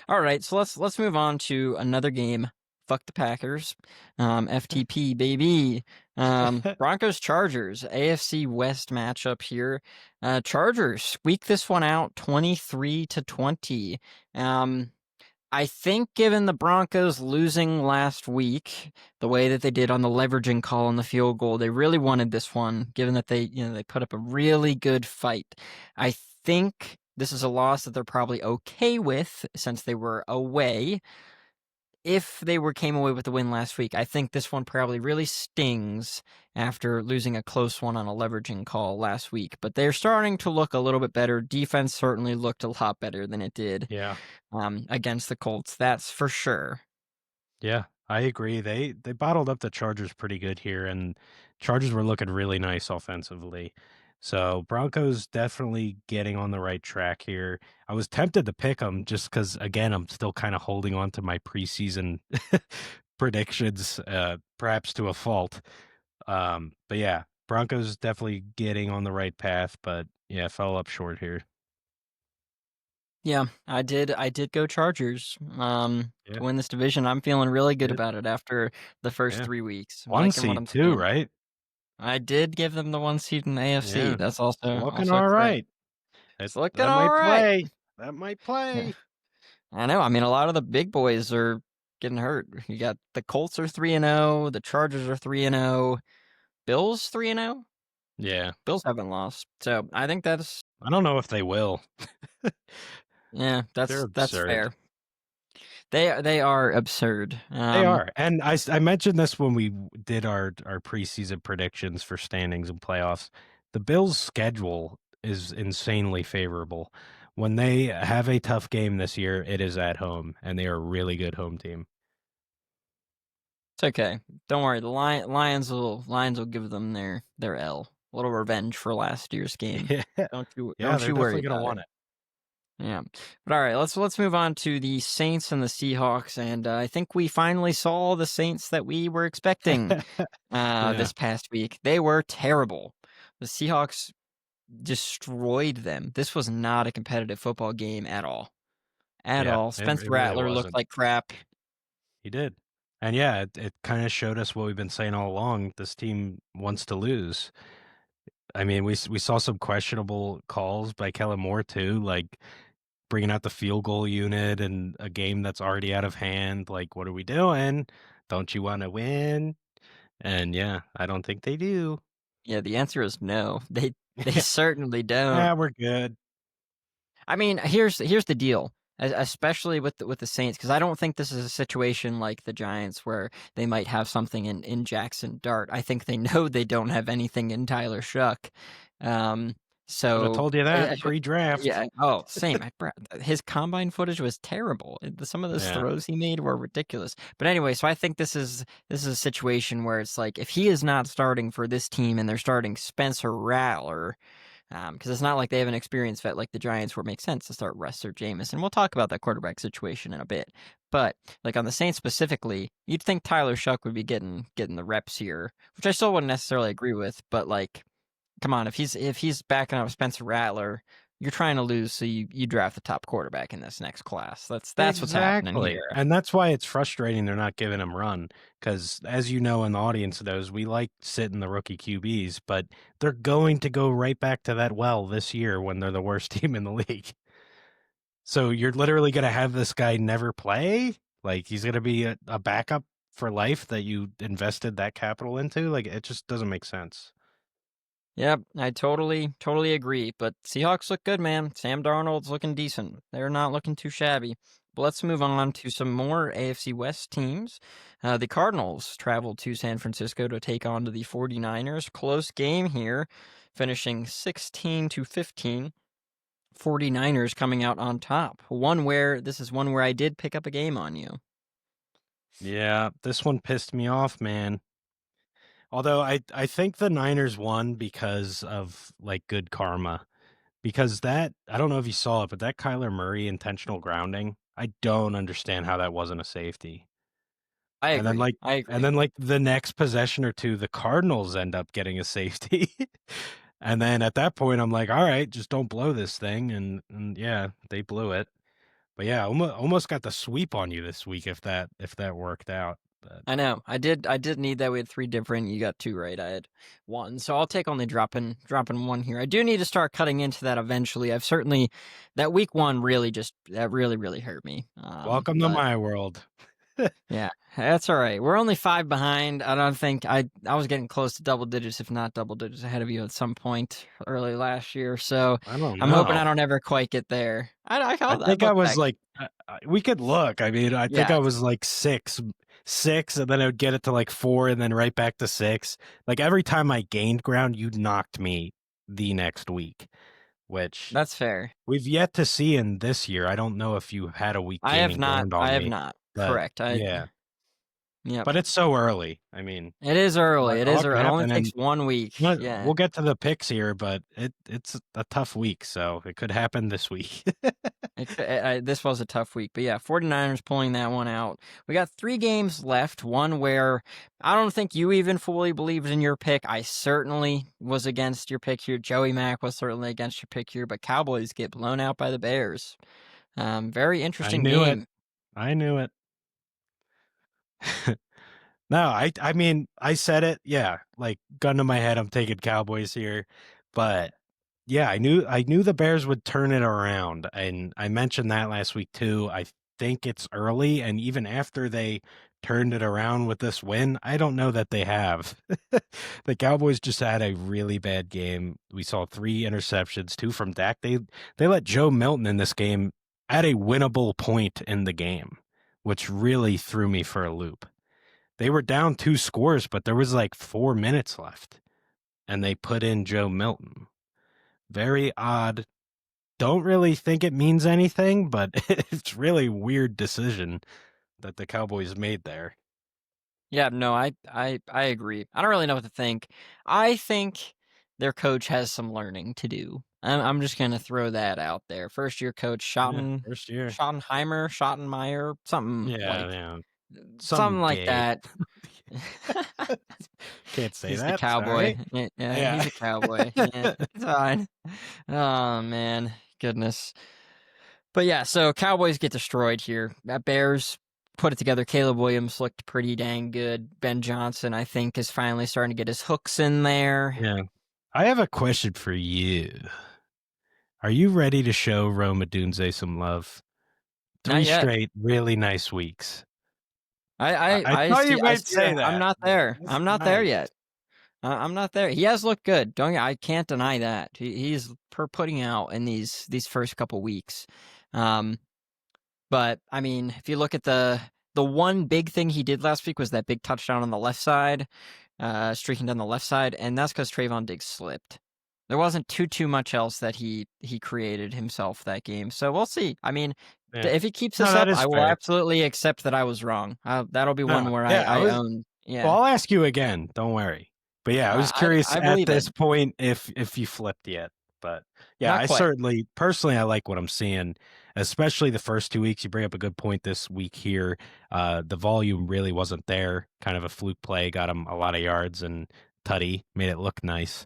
All right, so let's move on to another game. Fuck the Packers. FTP baby. Broncos Chargers, AFC West matchup here. Chargers squeak this one out 23-20. Um I think given the Broncos losing last week, the way that they did on the leveraging call on the field goal, they really wanted this one, given that they put up a really good fight. I think this is a loss that they're probably okay with since they were away. If they came away with the win last week, I think this one probably really stings after losing a close one on a leveraging call last week. But they're starting to look a little bit better. Defense certainly looked a lot better than it did Yeah. against the Colts. That's for sure. Yeah, I agree. They bottled up the Chargers pretty good here, and Chargers were looking really nice offensively. So Broncos definitely getting on the right track here. I was tempted to pick them just because, again, I'm still kind of holding on to my preseason predictions, perhaps to a fault. But yeah, Broncos definitely getting on the right path, but yeah, fell up short here. Yeah, I did go Chargers Yeah, to win this division. I'm feeling really good good. about it after the first Yeah, 3 weeks. I'm one liking what seed I'm too, seeing. right? I did give them the 1 seed in the AFC. Yeah, That's also looking also all correct. right. That It's looking that all might right. play. That might Yeah, play. I know. I mean, a lot of the big boys are getting hurt. You got the Colts are 3-0, the Chargers are 3-0, Bills 3-0. Yeah. Bills haven't lost. So, I think that's I don't know if they will. yeah, They're that's absurd. fair. They are absurd. They are. And I mentioned this when we did our preseason predictions for standings and playoffs. The Bills' schedule is insanely favorable. When they have a tough game this year, it is at home, and they are a really good home team. It's okay. Don't worry. The Lions will give them their L. A little revenge for last year's game. Yeah. Yeah, Don't they're you worry definitely gonna about it. want it. Yeah. But all right, let's move on to the Saints and the Seahawks, and I think we finally saw the Saints that we were expecting Yeah. this past week. They were terrible. The Seahawks destroyed them. This was not a competitive football game at all. At Yeah, all. it Spencer really Rattler looked wasn't. like crap. He did. And yeah, it kind of showed us what we've been saying all along. This team wants to lose. I mean, we saw some questionable calls by Kellen Moore too, like bringing out the field goal unit and a game that's already out of hand. Like, what are we doing? Don't you want to win? And yeah, I don't think they do. Yeah, the answer is no. They certainly don't. Yeah, we're good. I mean, here's the deal, especially with the Saints, because I don't think this is a situation like the Giants where they might have something in Jackson Dart. I think they know they don't have anything in Tyler Shuck. Um, Should have so told you I that should, pre-draft. yeah. Oh, same. His combine footage was terrible. Some of those Yeah. throws he made were ridiculous. But anyway, so I think this is a situation where it's like if he is not starting for this team and they're starting Spencer Rattler. Because it's not like they have an experienced vet like the Giants where it makes sense to start Russ or Jameis. And we'll talk about that quarterback situation in a bit. But like on the Saints specifically, you'd think Tyler Shuck would be getting the reps here, which I still wouldn't necessarily agree with. But like, come on, if he's backing up Spencer Rattler, you're trying to lose, so you draft the top quarterback in this next class. That's what's happening Exactly. here. And that's why it's frustrating they're not giving him run. Because as you know, in the audience knows, we like sitting the rookie QBs, but they're going to go right back to that well this year when they're the worst team in the league. So you're literally going to have this guy never play? Like he's going to be a backup for life that you invested that capital into? Like it just doesn't make sense. Yep, I totally agree. But Seahawks look good, man. Sam Darnold's looking decent. They're not looking too shabby. But let's move on to some more AFC West teams. The Cardinals traveled to San Francisco to take on to the 49ers. Close game here, finishing 16-15. 49ers coming out on top. This is one where I did pick up a game on you. Yeah, this one pissed me off, man. Although I think the Niners won because of like good karma. Because that I don't know if you saw it, but that Kyler Murray intentional grounding, I don't understand how that wasn't a safety. I And then agree. like I and agree. then like the next possession or two, the Cardinals end up getting a safety. And then at that point I'm like, all right, just don't blow this thing. And yeah, they blew it. But yeah, almost got the sweep on you this week if that worked out. But I know. I did need that. We had 3 different. You got 2 right. I had 1. So I'll take only dropping 1 here. I do need to start cutting into that eventually. I've certainly that week 1 really just that really hurt me. welcome to But my world. yeah, that's all right. We're only 5 behind. I don't think I was getting close to double digits, if not double digits ahead of you at some point early last year. So I don't I'm hoping I know. don't ever quite get there. I I'd think I look was back. like, we could look. I mean, I think Yeah, I was like six, and then I would get it to like 4, and then right back to 6. Like every time I gained ground, you knocked me the next week, which that's fair. we've yet to see in this year. I don't know if you had a week gaining ground I on have me, not. but Correct. yeah, Yep. but it's so early. I mean, It is early. It is what ear could it only happen? takes And 1 week. Yeah. we'll get to the picks here, but it's a tough week, so it could happen this week. This was a tough week, but yeah, 49ers pulling that one out. We got 3 games left, one where I don't think you even fully believed in your pick. I certainly was against your pick here. Joey Mack was certainly against your pick here, but Cowboys get blown out by the Bears. Very I interesting knew it. game. I knew it. No, I mean, I said it. Yeah, like gun to my head, I'm taking Cowboys here. But yeah, I knew the Bears would turn it around, and I mentioned that last week too. I think it's early, and even after they turned it around with this win, I don't know that they have. The Cowboys just had a really bad game. We saw 3 interceptions, 2 from Dak. They let Joe Milton in this game at a winnable point in the game, which really threw me for a loop. They were down 2 scores, but there was like 4 minutes left, and they put in Joe Milton. Very odd. Don't really think it means anything, but it's really weird decision that the Cowboys made there. Yeah, no, I agree. I don't really know what to think. I think their coach has some learning to do. I'm just gonna throw that out there. First year coach Yeah, first year. Schottenheimer, Yeah, yeah. something Some like gay. that. Can't say He's the that. cowboy. Sorry. Yeah, Yeah. he's a cowboy. Yeah, it's fine. Oh man, goodness. But yeah, so Cowboys get destroyed here. Bears put it together. Caleb Williams looked pretty dang good. Ben Johnson, I think, is finally starting to get his hooks in there. Yeah. I have a question for you. Are you ready to show Rome Odunze some love? Not 3 yet. straight really nice weeks. I I I I thought you see I might see say that. I'm that, not but there. that's I'm not there nice. yet. I'm not there. He has looked good. Don't I can't deny that. He's putting out in these first couple weeks. Um, but I mean, if you look at the one big thing he did last week was that big touchdown on the left side, streaking down the left side, and that's because Trayvon Diggs slipped. There wasn't too much else that he created himself that game. So we'll see. I mean, Yeah. if he keeps No, this that up, is I will fair. absolutely accept that I was wrong. That'll be No, one where yeah, I own. well, Yeah, I'll ask you again, don't worry. But yeah, I was curious I at believe it. this point if you flipped yet. But yeah, Not I quite. certainly personally I like what I'm seeing, especially the first 2 weeks. You bring up a good point this week here. The volume really wasn't there. Kind of a fluke play, got him a lot of yards, and Tutty made it look nice.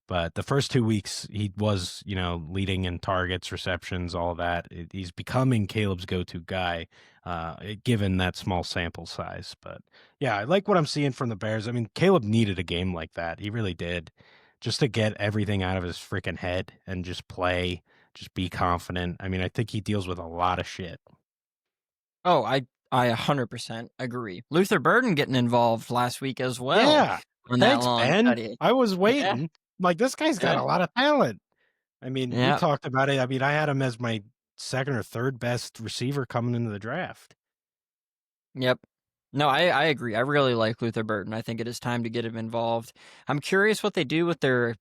But the first 2 weeks, he was, leading in targets, receptions, all that. He's becoming Caleb's go-to guy, given that small sample size. But yeah, I like what I'm seeing from the Bears. I mean, Caleb needed a game like that. He really did, just to get everything out of his freaking head and just play, just be confident. I mean, I think he deals with a lot of shit. Oh, I 100% agree. Luther Burden getting involved last week as well Yeah, on that thanks, long Ben. study. I was Yeah, waiting. Like, this guy's got yeah, a lot of talent. I mean, we yeah, talked about it. I mean, I had him as my second or third best receiver coming into the draft. yep. No, I agree. I really like Luther Burden. I think it is time to get him involved. I'm curious what they do with their.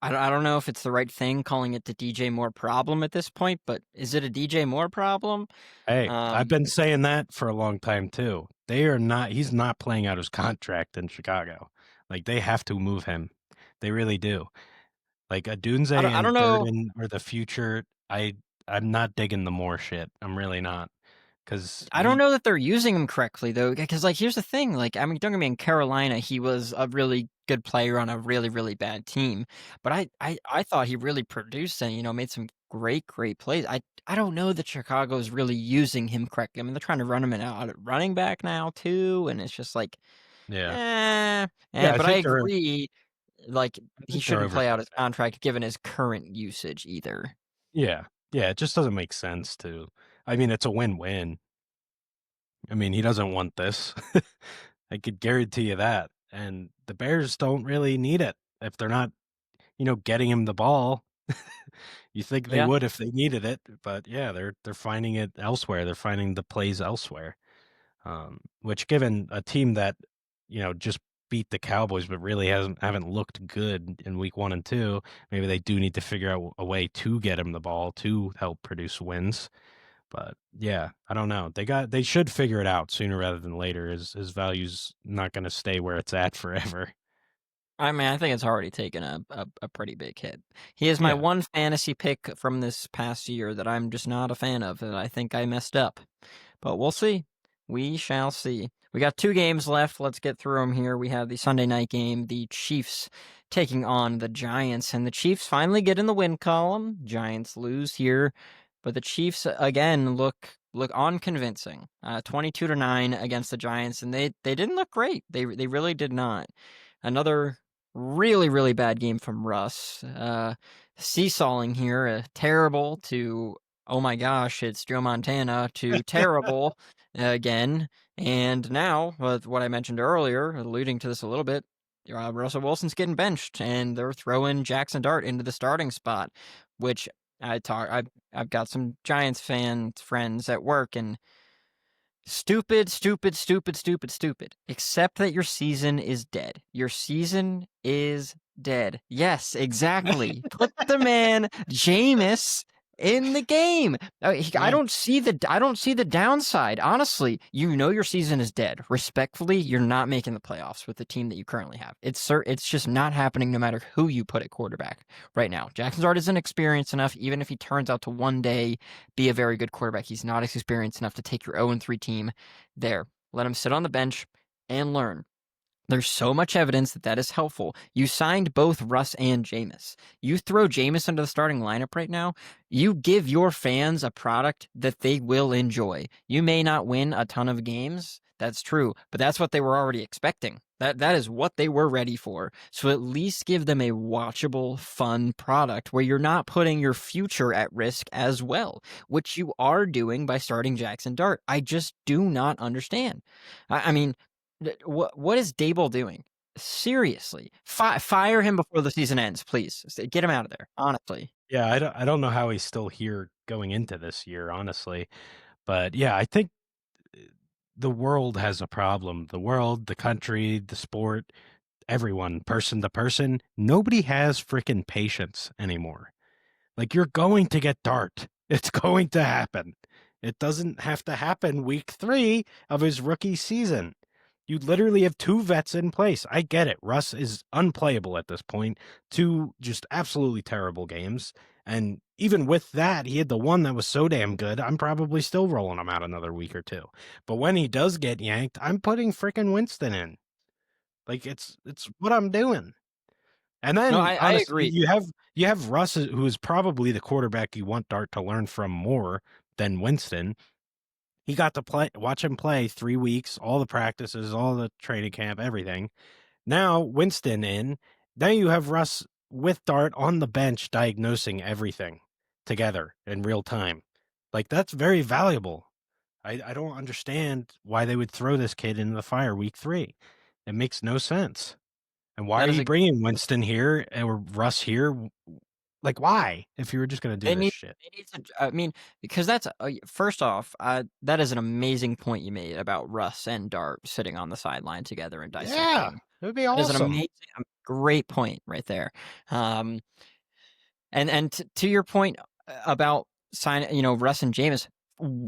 I don't know if it's the right thing calling it the DJ Moore problem at this point, but is it a DJ Moore problem? Hey, I've Um, been saying that for a long time too. They are not. He's not playing out his contract in Chicago. Like they have to move him. They really do. Like Adunze I don't and know. Burden are the future. I'm not digging the more shit. I'm really not because I don't know that they're using him correctly though, because like here's the thing, like I mean, don't get me in Carolina, he was a really good player on a really bad team, but I thought he really produced and made some great, great plays. I don't know that Chicago's really using him correctly. I mean, they're trying to run him out at running back now too, and it's just like, Yeah. Yeah, but I agree, like, I he think they're shouldn't play out his overthinking it. contract given his current usage either. Yeah. Yeah, it just doesn't make sense to I mean, it's a win-win. I mean, he doesn't want this. I could guarantee you that. And the Bears don't really need it if they're not, getting him the ball. You think they Yeah. would if they needed it, but yeah, they're finding it elsewhere. They're finding the plays elsewhere. Which given a team that, just beat the Cowboys but really haven't looked good in week 1 and 2, maybe they do need to figure out a way to get him the ball to help produce wins. But yeah, I don't know. They should figure it out sooner rather than later. His value's not gonna stay where it's at forever. I mean, I think it's already taken a pretty big hit. He is my Yeah. one fantasy pick from this past year that I'm just not a fan of, and I think I messed up. But we'll see. We shall see. We got 2 games left. Let's get through them here. We have the Sunday night game, the Chiefs taking on the Giants, and the Chiefs finally get in the win column. Giants lose here, but the Chiefs again look unconvincing. 22-9 against the Giants, and they didn't look great. They really did not. Another really, really bad game from Russ. Seesawing here, terrible to, oh my gosh, it's Joe Montana, to terrible again. And now, with what I mentioned earlier, alluding to this a little bit, Russell Wilson's getting benched, and they're throwing Jackson Dart into the starting spot, which I've got some Giants fan friends at work, and stupid, stupid, stupid, stupid, stupid. Except that your season is dead. Your season is dead. Yes, exactly. Put the man, Jameis, in the game. I Yeah. don't see the downside. Honestly, you know your season is dead. Respectfully, you're not making the playoffs with the team that you currently have. It's just not happening no matter who you put at quarterback right now. Jackson Dart isn't experienced enough, even if he turns out to one day be a very good quarterback. He's not experienced enough to take your 0-3 team there. Let him sit on the bench and learn. There's so much evidence that is helpful. You signed both Russ and Jameis. You throw Jameis into the starting lineup right now, you give your fans a product that they will enjoy. You may not win a ton of games, that's true, but that's what they were already expecting. That is what they were ready for. So at least give them a watchable, fun product where you're not putting your future at risk as well, which you are doing by starting Jackson Dart. I just do not understand. I mean, what is Dable doing? Seriously, fire him before the season ends, please. Get him out of there. Honestly, Yeah, I don't know how he's still here going into this year, honestly. But yeah, I think the world has a problem. The world, the country, the sport, everyone, person to person, nobody has freaking patience anymore. Like, you're going to get Dart. It's going to happen. It doesn't have to happen week 3 of his rookie season. You literally have 2 vets in place. I get it. Russ is unplayable at this point. 2 just absolutely terrible games. And even with that, he had the one that was so damn good, I'm probably still rolling him out another week or 2. But when he does get yanked, I'm putting frickin' Winston in. Like, it's what I'm doing. And no, then, I honestly, agree. you have Russ, who is probably the quarterback you want Dart to learn from more than Winston. He got to watch him play 3 weeks, all the practices, all the training camp, everything. Now Winston in. Now you have Russ with Dart on the bench diagnosing everything together in real time. Like, that's very valuable. I don't understand why they would throw this kid into the fire week 3. It makes no sense. And why are That is you a bringing Winston here or Russ here? Like, why? If you were just gonna do they this need shit. they need to. I mean, because that's first off, that is an amazing point you made about Russ and Dart sitting on the sideline together and Yeah, dissecting. it would be That is an awesome. amazing, great point right there. Um, and to your point about Russ and Jameis,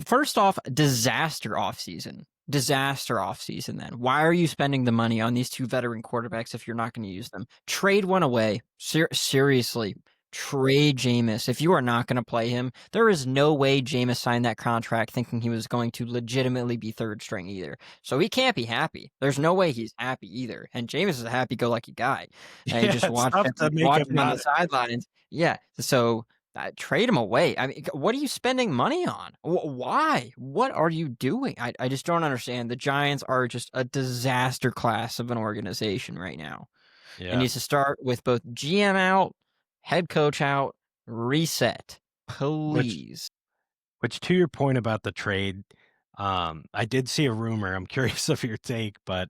first off, disaster offseason. Disaster offseason then. Why are you spending the money on these 2 veteran quarterbacks if you're not going to use them? Trade one away. Seriously. Trade Jameis. If you are not going to play him, there is no way Jameis signed that contract thinking he was going to legitimately be third string either. So he can't be happy. There's no way he's happy either. And Jameis is a happy-go-lucky guy. I Yeah, just it's tough to make watch him him on the not. sidelines. Yeah. So Trade him away. I mean, what are you spending money on? Why? What are you doing? I just don't understand. The Giants are just a disaster class of an organization right now. It Yeah. needs to start with both GM out, head coach out, reset, Which please. which to your point about the trade, I did see a rumor. I'm curious of your take, but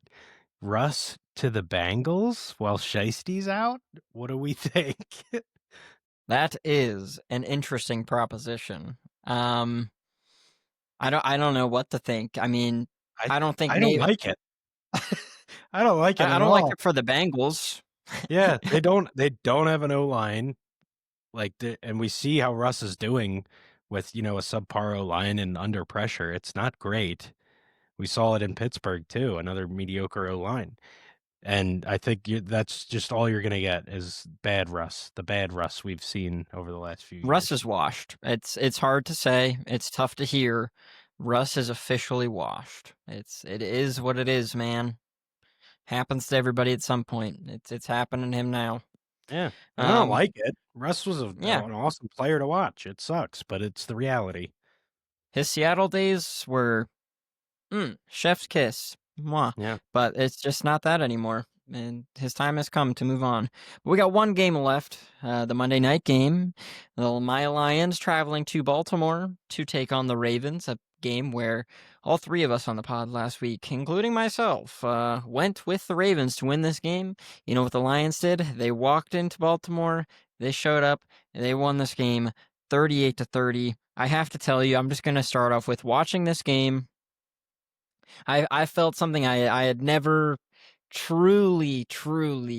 Russ to the Bengals while Shiesty's out? What do we think? That is an interesting proposition. Um, I don't know what to think. I mean, I I don't think I don't maybe like it. I don't like it I at don't like all. it for the Bengals. Yeah, they don't have an O-line, and we see how Russ is doing with, a subpar O-line and under pressure. It's not great. We saw it in Pittsburgh too, another mediocre O-line. And I think that's just all you're gonna get is bad Russ, the bad Russ we've seen over the last few Russ years. is washed. It's hard to say. It's tough to hear. Russ is officially washed. It is what it is, man. Happens to everybody at some point. It's happening to him now. Yeah, and I don't Um, like it. Russ was yeah, an awesome player to watch. It sucks, but it's the reality. his Seattle days were chef's kiss. Mwah. Yeah, But it's just not that anymore. And his time has come to move on. But we got one game left, the Monday night game. My Lions traveling to Baltimore to take on the Ravens, a game where all three of us on the pod last week, including myself, went with the Ravens to win this game. You know what the Lions did? They walked into Baltimore, they showed up, and they won this game 38-30. I have to tell you, I'm just going to start off with watching this game. I felt something I had never truly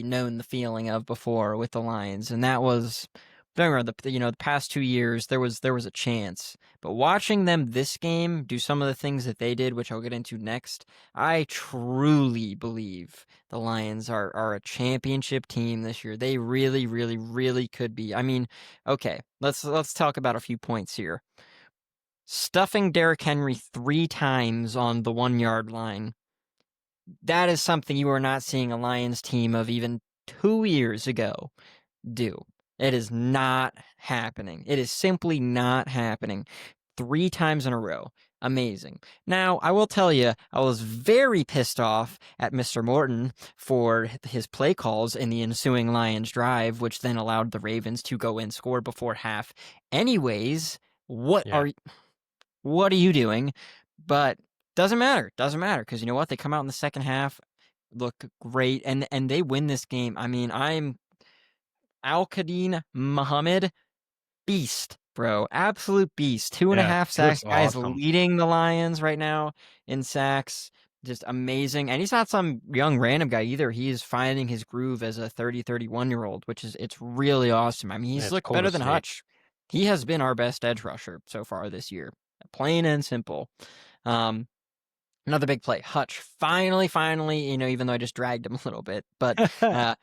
known the feeling of before with the Lions, and that was during the past 2 years there was a chance. But watching them this game do some of the things that they did, which I'll get into next, I truly believe the Lions are a championship team this year. They really could be. I mean, okay, let's talk about a few points here. Stuffing Derrick Henry 3 times on the 1 yard line. That is something you are not seeing a Lions team of even 2 years ago do. It is not happening. It is simply not happening. 3 times in a row. Amazing. Now, I will tell you, I was very pissed off at Mr. Morton for his play calls in the ensuing Lions drive, which then allowed the Ravens to go and score before half. Anyways, yeah, what are you doing? But doesn't matter. Doesn't matter because you know what? They come out in the second half, look great, and they win this game. I mean, I'm Al-Qadim Muhammad, beast, bro, absolute beast. Two and a yeah. half He looks sacks. Guy is awesome. leading the Lions right now in sacks. Just amazing. And he's not some young random guy either. He is finding his groove as a 31-year-old, which is it's really awesome. I mean, Yeah, he's it's looked cool better to than see. Hutch. He has been our best edge rusher so far this year. Plain and simple. Um, Another big play. Hutch finally, even though I just dragged him a little bit, but uh,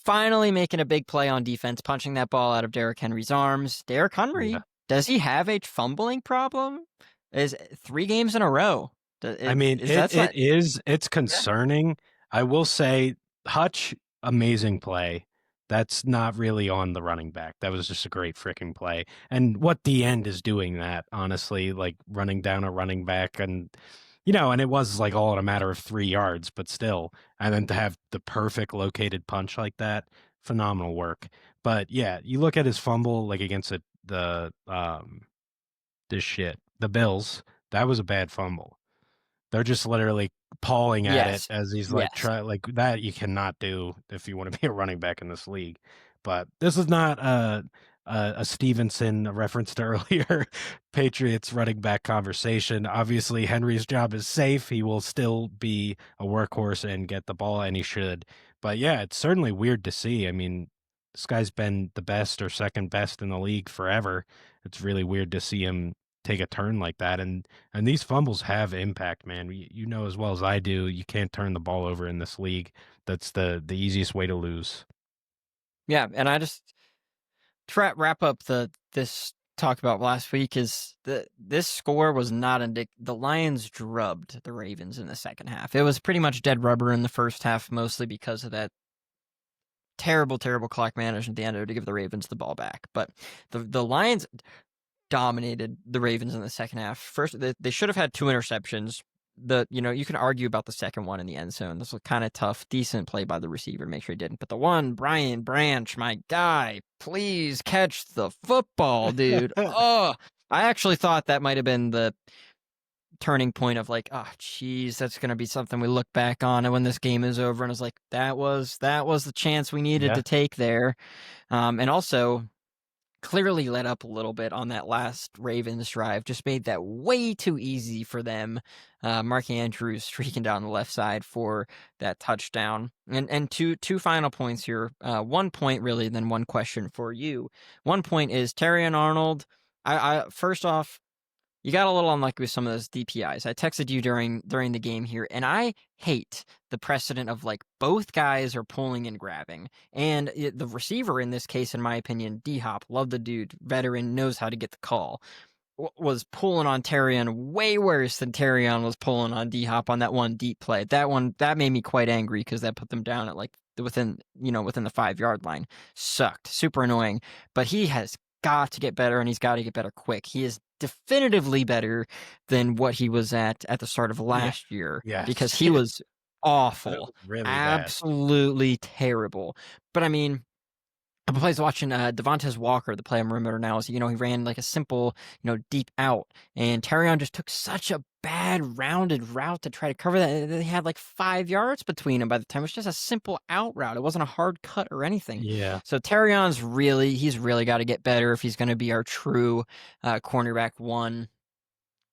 finally making a big play on defense, punching that ball out of Derrick Henry's arms. Derrick Yeah. Henry, does he have a fumbling problem? Is 3 games in a row? I mean, Is that it's yeah? concerning. I will say, Hutch, amazing play. That's not really on the running back. That was just a great freaking play. And what the end is doing that, honestly, like running down a running back and it was like all in a matter of 3 yards, but still. And then to have the perfect located punch like that, phenomenal work. But yeah, you look at his fumble like against the Bills, that was a bad fumble. They're just literally pawing at it Yes, as he's like yes. try like that you cannot do if you want to be a running back in this league. But this is not a Stevenson reference to earlier Patriots running back conversation. Obviously, Henry's job is safe. He will still be a workhorse and get the ball, and he should. But yeah, it's certainly weird to see. I mean, this guy's been the best or second best in the league forever. It's really weird to see him take a turn like that. And these fumbles have impact, man. You know as well as I do, you can't turn the ball over in this league. That's the easiest way to lose. Yeah, and I just to wrap up this talk about last week is this score was not the Lions drubbed the Ravens in the second half. It was pretty much dead rubber in the first half, mostly because of that terrible, terrible clock management at the end to give the Ravens the ball back. But the Lions dominated the Ravens in the second half. First, they should have had 2 interceptions. You can argue about the second one in the end zone. This was kind of tough. Decent play by the receiver. Make sure he didn't. But the one, Brian Branch, my guy, please catch the football, dude. Oh, I actually thought that might have been the turning point of like, oh, geez, that's going to be something we look back on and when this game is over. And it's like, that was the chance we needed Yeah. to take there. And also, clearly let up a little bit on that last Ravens drive. Just made that way too easy for them. Mark Andrews streaking down the left side for that touchdown. And two final points here. 1 point really, then one question for you. 1 point is Terry and Arnold. I first off, you got a little unlucky with some of those DPIs. I texted you during the game here, and I hate the precedent of like both guys are pulling and grabbing. And the receiver in this case, in my opinion, D-Hop, love the dude, veteran, knows how to get the call, was pulling on Terrion way worse than Terrion was pulling on D-Hop on that one deep play. That made me quite angry because that put them down at like within the 5-yard line. Sucked. Super annoying. But he has got to get better, and he's got to get better quick. He is definitively better than what he was at the start of last year because Yes. he was awful, Really bad. absolutely terrible. But I mean, I was watching Devontae Walker, the play I'm remembering now, is he ran like a simple, deep out, and Terrion just took such a bad rounded route to try to cover that. They had like 5 yards between them by the time. It was just a simple out route. It wasn't a hard cut or anything. Yeah. So he's really got to get better if he's going to be our true cornerback one.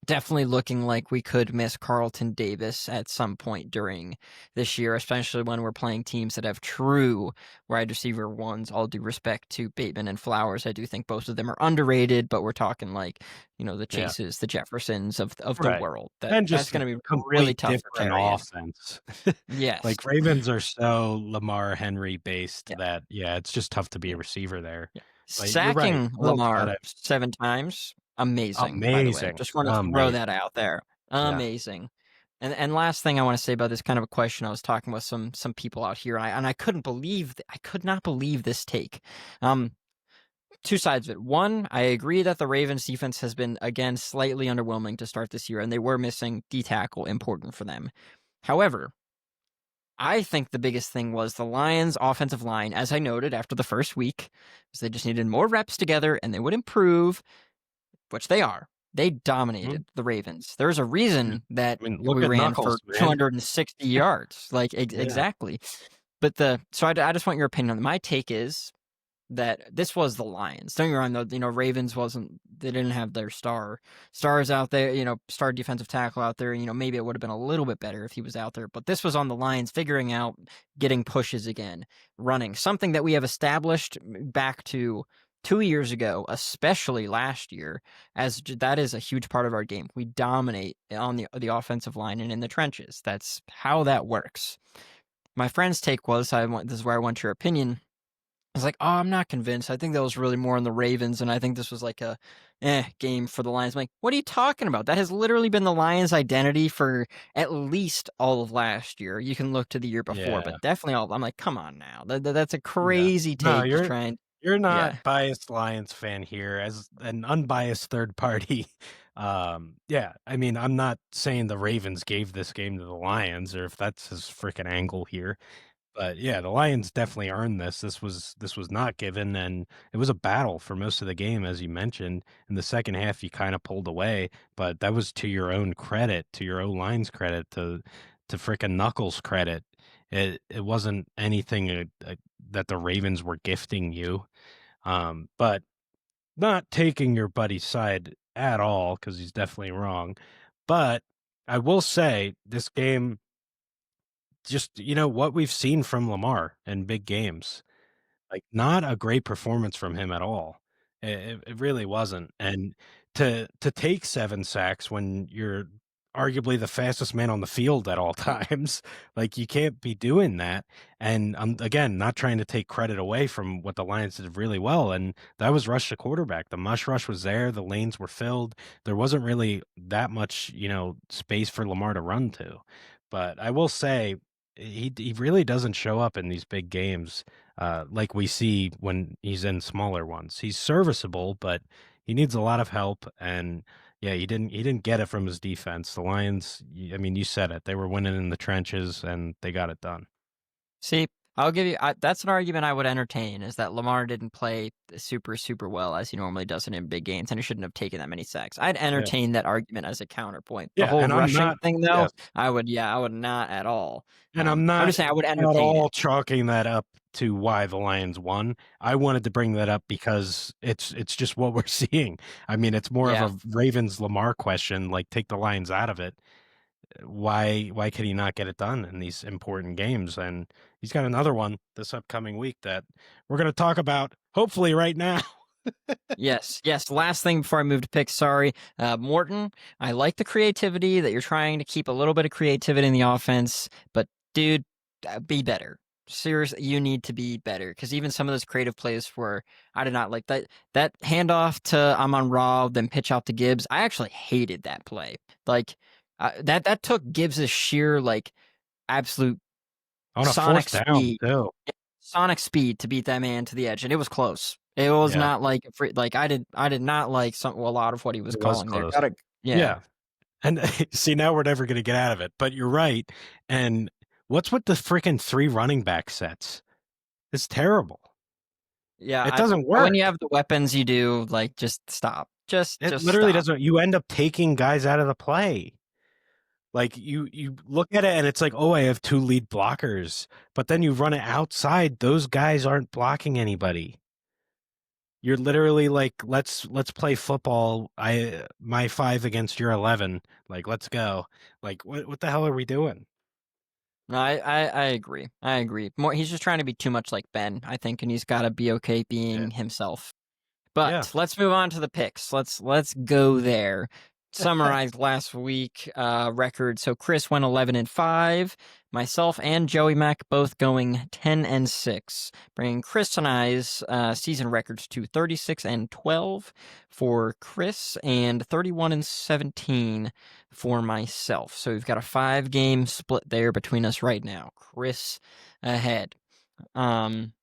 Definitely looking like we could miss Carlton Davis at some point during this year, especially when we're playing teams that have true wide receiver ones. All due respect to Bateman and Flowers, I do think both of them are underrated, but we're talking like, the Yeah. Chases, the Jeffersons of the Right. world. And That's just going to be really complete tough for different Terrian. offense. Yes. Like, Ravens are so Lamar Henry based Yeah. that, it's just tough to be Yeah. a receiver there. Yeah. But you're right. Sacking Well got Lamar it. 7 times, amazing, by the way. Amazing. Just want to throw that Amazing. out there. Yeah. Amazing. And last thing I want to say about this kind of a question, I was talking with some people out here, and I could not believe this take. Two sides of it. One, I agree that the Ravens defense has been again slightly underwhelming to start this year, and they were missing D tackle, important for them. However, I think the biggest thing was the Lions' offensive line, as I noted after the first week, is they just needed more reps together and they would improve, which they are. They Mhm. dominated the Ravens. There's a Yeah. reason that I mean, look we at ran for Knuckles, man. 260 yards. Like, Yeah. exactly. But so I just want your opinion on it. My take is that this was the Lions. Don't get me wrong, though, Ravens they didn't have their stars out there, star defensive tackle out there. Maybe it would have been a little bit better if he was out there, but this was on the Lions figuring out getting pushes again, running, something that we have established back to 2 years ago, especially last year, as that is a huge part of our game. We dominate on the offensive line and in the trenches. That's how that works. My friend's take was, this is where I want your opinion. I was like, oh, I'm not convinced. I think that was really more on the Ravens, and I think this was like a game for the Lions. I'm like, what are you talking about? That has literally been the Lions' identity for at least all of last year. You can look to the year before, Yeah. but definitely all. I'm like, come on now. That's a Yeah. crazy No, take. Just trying. you're Yeah. not biased Lions fan here as an unbiased third party. Yeah, I mean, I'm not saying the Ravens gave this game to the Lions or if that's his freaking angle here. But yeah, the Lions definitely earned this. This was not given, and it was a battle for most of the game, as you mentioned. In the second half, you kind of pulled away, but that was to your own credit, to your own line's credit, to frickin' Knuckles' credit. It wasn't anything that the Ravens were gifting you. But not taking your buddy's side at all because he's definitely wrong. But I will say this game just what we've seen from Lamar in big games, like, not a great performance from him at all. It really wasn't, and to take 7 sacks when you're arguably the fastest man on the field at all times, like, you can't be doing that, and I'm, again, not trying to take credit away from what the Lions did really well, and that was rush the quarterback. The mush rush was there, the lanes were filled, there wasn't really that much, space for Lamar to run to, but I will say He really doesn't show up in these big games like we see when he's in smaller ones. He's serviceable, but he needs a lot of help. And yeah, he didn't get it from his defense. The Lions, I mean, you said it. They were winning in the trenches, and they got it done. See, I'll give you that's an argument I would entertain, is that Lamar didn't play super, super well as he normally does in big games, and he shouldn't have taken that many sacks. I'd Yeah, entertain that argument as a counterpoint. The yeah, whole and I'm rushing not. thing, though, Yes, I would not at all. and I'm I'm not just saying I would at entertain it. all chalking that up to why the Lions won. I wanted to bring that up because it's just what we're seeing. I mean, it's more of Yeah. a Ravens Lamar question, like take the Lions out of it. Why could he not get it done in these important games? And he's got another one this upcoming week that we're going to talk about hopefully right now. Yes, yes. Last thing before I move to picks, sorry. Morton, I like the creativity that you're trying to keep a little bit of creativity in the offense, but dude, be better. Seriously, you need to be better, because even some of those creative plays were, I did not like that handoff to Amon Ra, then pitch out to Gibbs. I actually hated that play. Like that took Gibbs' sheer like absolute On a sonic fourth down speed, too. sonic speed to beat that man to the edge, and it was close. It was Yeah, not like like I did not like a lot of what he was it was calling there. close. Gotta yeah. Yeah. And see, now we're never going to get out of it, but you're right. And what's with the freaking three running back sets? It's terrible. Yeah, It doesn't when you work. have the weapons you do, like just stop. It Just literally stop. doesn't. You end up taking guys out of the play. Like you look at it and it's like, oh, I have two lead blockers, but then you run it outside. Those guys aren't blocking anybody. You're literally like, let's play football. My five against your 11. Like, let's go. Like, what the hell are we doing? No, I agree. I agree. More he's just trying to be too much like Ben, I think, and he's gotta be okay Yeah, being himself. yeah. But let's move on to the picks. Let's go there. Summarized last week record. So Kris went 11-5. Myself and Joey Mack both going 10-6, bringing Kris and I's season records to 36-12 for Kris and 31-17 for myself. So we've got a 5-game split there between us right now. Kris ahead. Um,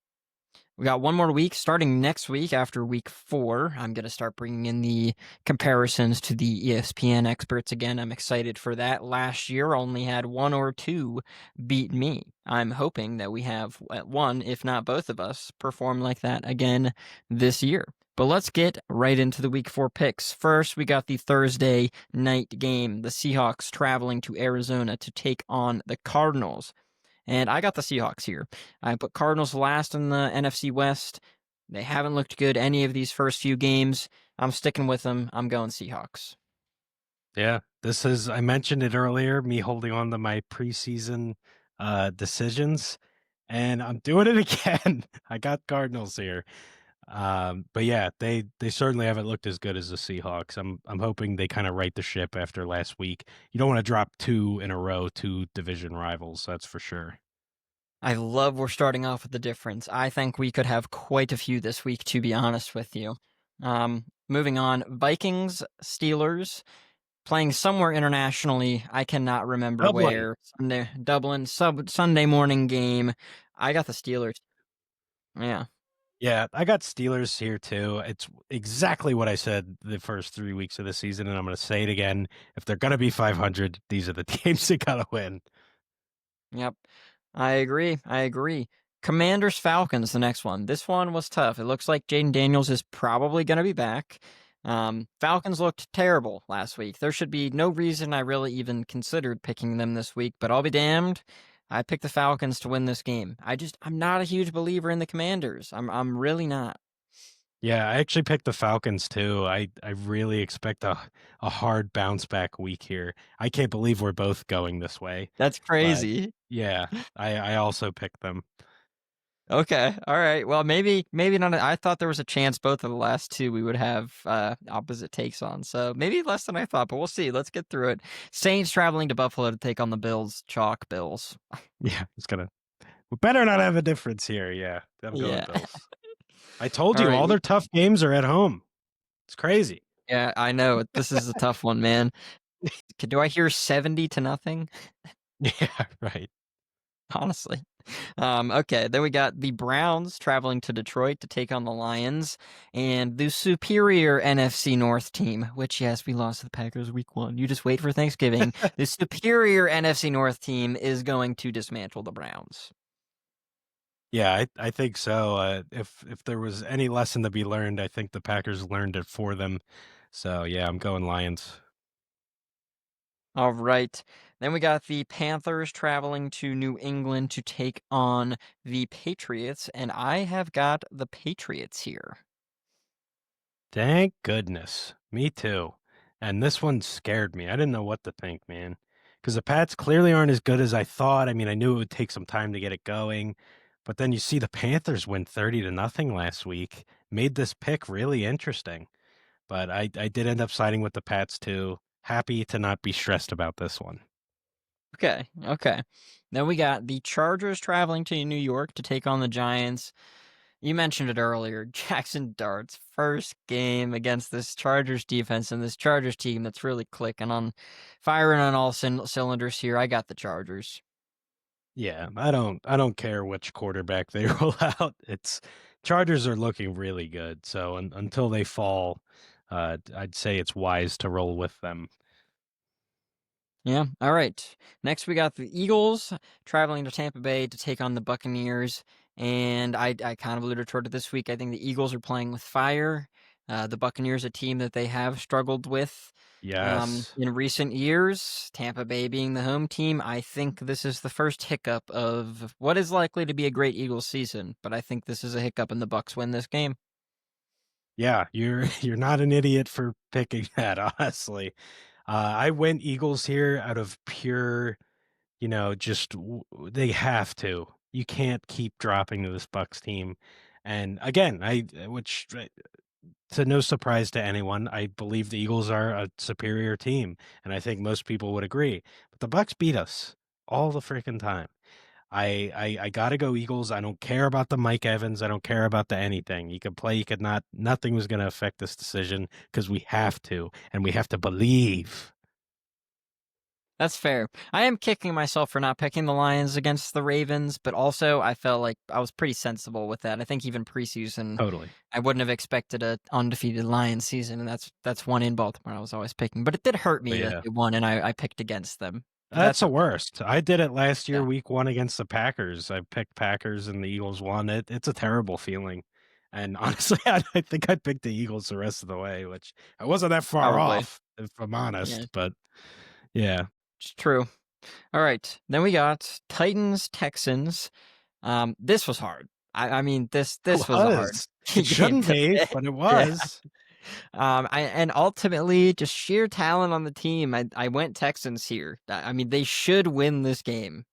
we got one more week starting next week after week 4. I'm going to start bringing in the comparisons to the ESPN experts again. I'm excited for that. Last year only had one or two beat me. I'm hoping that we have one, if not both of us, perform like that again this year. But let's get right into the week 4 picks. First, we got the Thursday night game. The Seahawks traveling to Arizona to take on the Cardinals. And I got the Seahawks here. I put Cardinals last in the NFC West. They haven't looked good any of these first few games. I'm sticking with them. I'm going Seahawks. Yeah, this is, I mentioned it earlier, me holding on to my preseason decisions, and I'm doing it again. I got Cardinals here. But yeah, they certainly haven't looked as good as the Seahawks. I'm hoping they kind of right the ship after last week. You don't want to drop two in a row, two division rivals, that's for sure. I love we're starting off with the difference. I think we could have quite a few this week, to be honest with you. Moving on, Vikings, Steelers, playing somewhere internationally. I cannot remember Dublin. where. Dublin, Sunday morning game. I got the Steelers. Yeah. Yeah, I got Steelers here too. It's exactly what I said the first 3 weeks of the season, and I'm going to say it again. If they're going to be 500, these are the games they got to win. Yep. I agree. I agree. Commanders Falcons, the next one. This one was tough. It looks like Jaden Daniels is probably going to be back. Falcons looked terrible last week. There should be no reason I really even considered picking them this week, but I'll be damned. I picked the Falcons to win this game. I'm not a huge believer in the Commanders. I'm really not. Yeah, I actually picked the Falcons too. I really expect a hard bounce back week here. I can't believe we're both going this way, That's but crazy. yeah, I also picked them. Okay. All right. Well, maybe not. I thought there was a chance both of the last two we would have opposite takes on. So maybe less than I thought, but we'll see. Let's get through it. Saints traveling to Buffalo to take on the Bills. Chalk Bills. Yeah, it's gonna. We better not have a difference here. Yeah, I'm going Yeah. Bills. I told All you right. all their tough games are at home. It's crazy. Yeah, I know. This is a tough one, man. Do I hear 70-0? Yeah, right. honestly. Okay, then we got the Browns traveling to Detroit to take on the Lions, and the superior NFC North team, which, yes, we lost to the Packers week 1. You just wait for Thanksgiving. The superior NFC North team is going to dismantle the Browns. Yeah, I think so. If there was any lesson to be learned, I think the Packers learned it for them. So yeah, I'm going Lions. All right. Then we got the Panthers traveling to New England to take on the Patriots, and I have got the Patriots here. Thank goodness. Me too. And this one scared me. I didn't know what to think, man. Because the Pats clearly aren't as good as I thought. I mean, I knew it would take some time to get it going, but then you see the Panthers win 30-0 last week. Made this pick really interesting. But I did end up siding with the Pats too. Happy to not be stressed about this one. Okay, okay. Then we got the Chargers traveling to New York to take on the Giants. You mentioned it earlier. Jackson Dart's first game against this Chargers defense and this Chargers team that's really clicking on, firing on all cylinders here. I got the Chargers. Yeah, I don't care which quarterback they roll out. It's Chargers are looking really good. So until they fall, I'd say it's wise to roll with them. Yeah. All right. Next, we got the Eagles traveling to Tampa Bay to take on the Buccaneers. And I kind of alluded toward it this week. I think the Eagles are playing with fire. The Buccaneers, a team that they have struggled with Yes. in recent years. Tampa Bay being the home team, I think this is the first hiccup of what is likely to be a great Eagles season. But I think this is a hiccup, and the Bucks win this game. Yeah, you're you're not an idiot for picking that, honestly. I went Eagles here out of pure, just they have to. You can't keep dropping to this Bucks team. And again, which to no surprise to anyone, I believe the Eagles are a superior team, and I think most people would agree. But the Bucks beat us all the freaking time. I gotta go Eagles. I don't care about the Mike Evans. I don't care about the anything. You could play, you could not. Nothing was going to affect this decision because we have to, and we have to believe. That's fair. I am kicking myself for not picking the Lions against the Ravens, but also I felt like I was pretty sensible with that. I think even preseason, Totally. I wouldn't have expected a undefeated Lions season, and that's one in Baltimore I was always picking. But it did hurt But me that yeah, they won, and I picked against them. But that's that's the okay. worst. I did it last year, Yeah, week 1 against the Packers. I picked Packers, and the Eagles won. It's a terrible feeling. And honestly, I think I picked the Eagles the rest of the way, which I wasn't that far probably. off, if I'm Yeah, honest. But yeah, it's true. All right, then we got Titans Texans. This was hard. I mean it this was a hard was. It game shouldn't to be, pick. but it Yeah. was. And ultimately, just sheer talent on the team. I went Texans here. I mean, they should win this game,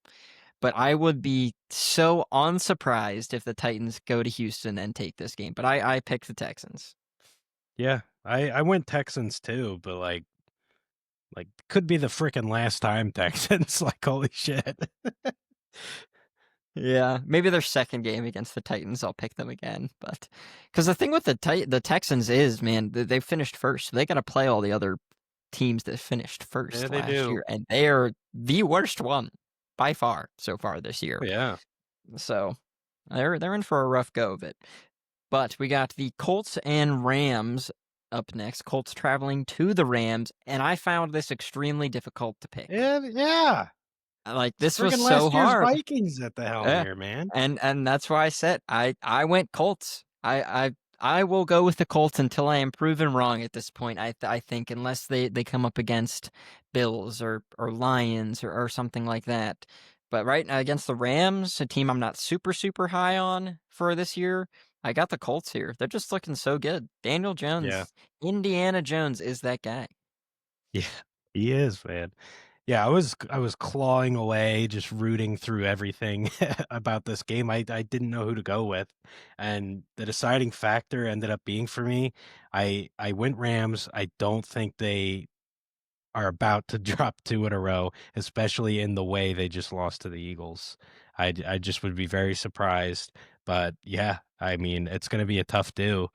but I would be so unsurprised if the Titans go to Houston and take this game. But I picked the Texans. Yeah, I went Texans too, but like could be the freaking last time Texans. Like holy shit. Yeah, maybe their second game against the Titans, I'll pick them again. But because the thing with the Texans is, man, they finished first. So they got to play all the other teams that finished Yeah, first they last do. year, and they are the worst one by far so far this year. Oh, yeah. So they're in for a rough go of it. But we got the Colts and Rams up next. Colts traveling to the Rams, and I found this extremely difficult to pick. Yeah, yeah. Like It's this was freaking so last year's hard. Vikings at the helm Yeah. here, man. And that's why I said I went Colts. I will go with the Colts until I am proven wrong at this point. I think unless they come up against Bills or Lions or something like that. But right now against the Rams, a team I'm not super high on for this year, I got the Colts here. They're just looking so good. Daniel Yeah. Jones, Indiana Jones is that guy. Yeah. He is, man. Yeah, I was clawing away, just rooting through everything about this game. I didn't know who to go with, and the deciding factor ended up being for me. I went Rams. I don't think they are about to drop 2 in a row, especially in the way they just lost to the Eagles. I just would be very surprised. But yeah, I mean, it's going to be a tough do.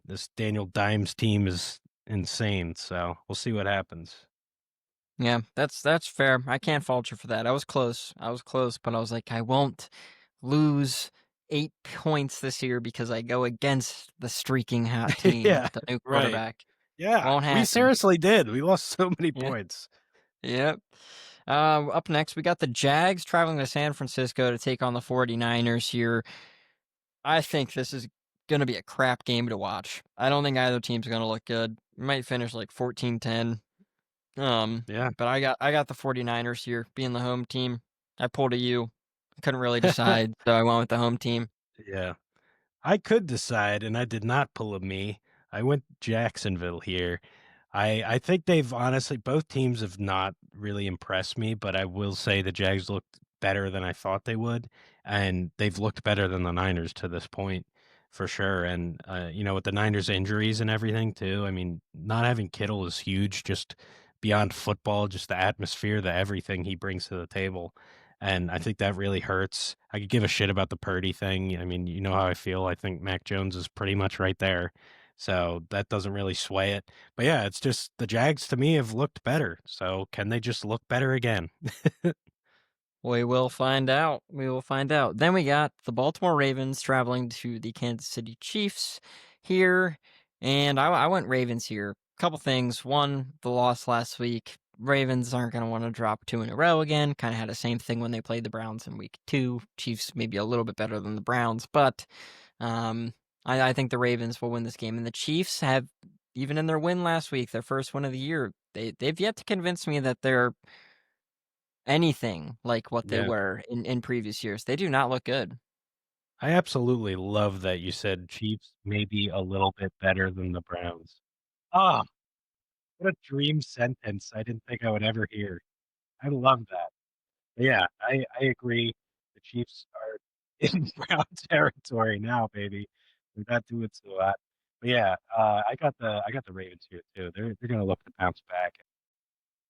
This Daniel Dimes team is insane, so we'll see what happens. Yeah, that's fair. I can't fault you for that. I was close. I was close, but I was like, I won't lose 8 points this year because I go against the streaking hot team Yeah, with the new right. quarterback. Yeah, Won't we happen. seriously did. We lost so many Yeah. points. Yep. Up next, we got the Jags traveling to San Francisco to take on the 49ers here. I think this is going to be a crap game to watch. I don't think either team's going to look good. Might finish like 14-10. Yeah. But I got the 49ers here being the home team. I pulled a U. Couldn't really decide, so I went with the home team. Yeah. I could decide, and I did not pull a me. I went Jacksonville here. I think they've honestly both teams have not really impressed me, but I will say the Jags looked better than I thought they would, and they've looked better than the Niners to this point for sure. And with the Niners injuries and everything too. I mean, not having Kittle is huge, just beyond football, just the atmosphere, the everything he brings to the table. And I think that really hurts. I could give a shit about the Purdy thing. I mean, you know how I feel. I think Mac Jones is pretty much right there. So that doesn't really sway it. But yeah, it's just the Jags to me have looked better. So can they just look better again? We will find out. We will find out. Then we got the Baltimore Ravens traveling to the Kansas City Chiefs here. And I went Ravens here. Couple things. One, the loss last week. Ravens aren't going to want to drop two in a row again. Kind of had the same thing when they played the Browns in week 2. Chiefs maybe a little bit better than the Browns, but um, I think the Ravens will win this game. And the Chiefs have, even in their win last week, their first win of the year, they've yet to convince me that they're anything like what they Yeah. were in previous years. They do not look good. I absolutely love that you said Chiefs maybe a little bit better than the Browns. Ah, what a dream sentence. I didn't think I would ever hear. I love that. Yeah, I agree. The Chiefs are in Brown territory now, baby. They're not doing so hot. But yeah, I got the Ravens here too. They're gonna look to bounce back.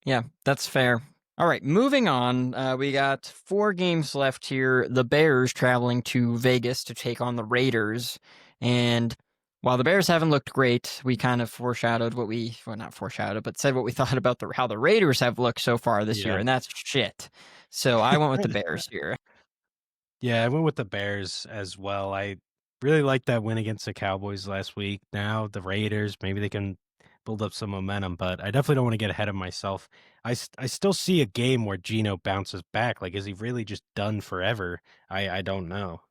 Yeah, that's fair. All right, moving on. We got 4 games left here. The Bears traveling to Vegas to take on the Raiders. And while the Bears haven't looked great, we kind of foreshadowed well, not foreshadowed, but said what we thought about how the Raiders have looked so far this year, Yeah. and that's shit. So I went with the Bears here. Yeah, I went with the Bears as well. I really liked that win against the Cowboys last week. Now the Raiders, maybe they can build up some momentum, but I definitely don't want to get ahead of myself. I still see a game where Geno bounces back. Like, is he really just done forever? I don't know.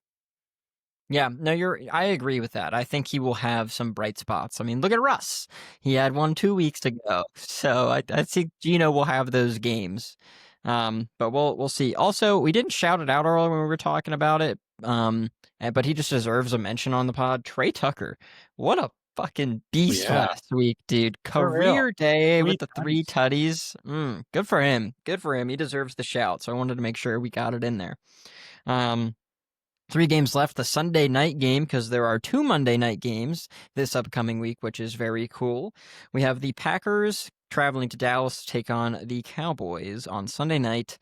Yeah, no, I agree with that. I think he will have some bright spots. I mean, look at Russ. He had one 2 weeks ago. So I think Gino will have those games. But we'll see. Also, we didn't shout it out earlier when we were talking about it. But he just deserves a mention on the pod. Trey Tucker. What a fucking beast Yeah, last week, dude. for real. Career day with 3 the three tutties. tutties. Good for him. Good for him. He deserves the shout. So I wanted to make sure we got it in there. Um 3 games left. The Sunday night game, because there are 2 Monday night games this upcoming week, which is very cool. We have the Packers traveling to Dallas to take on the Cowboys on Sunday night.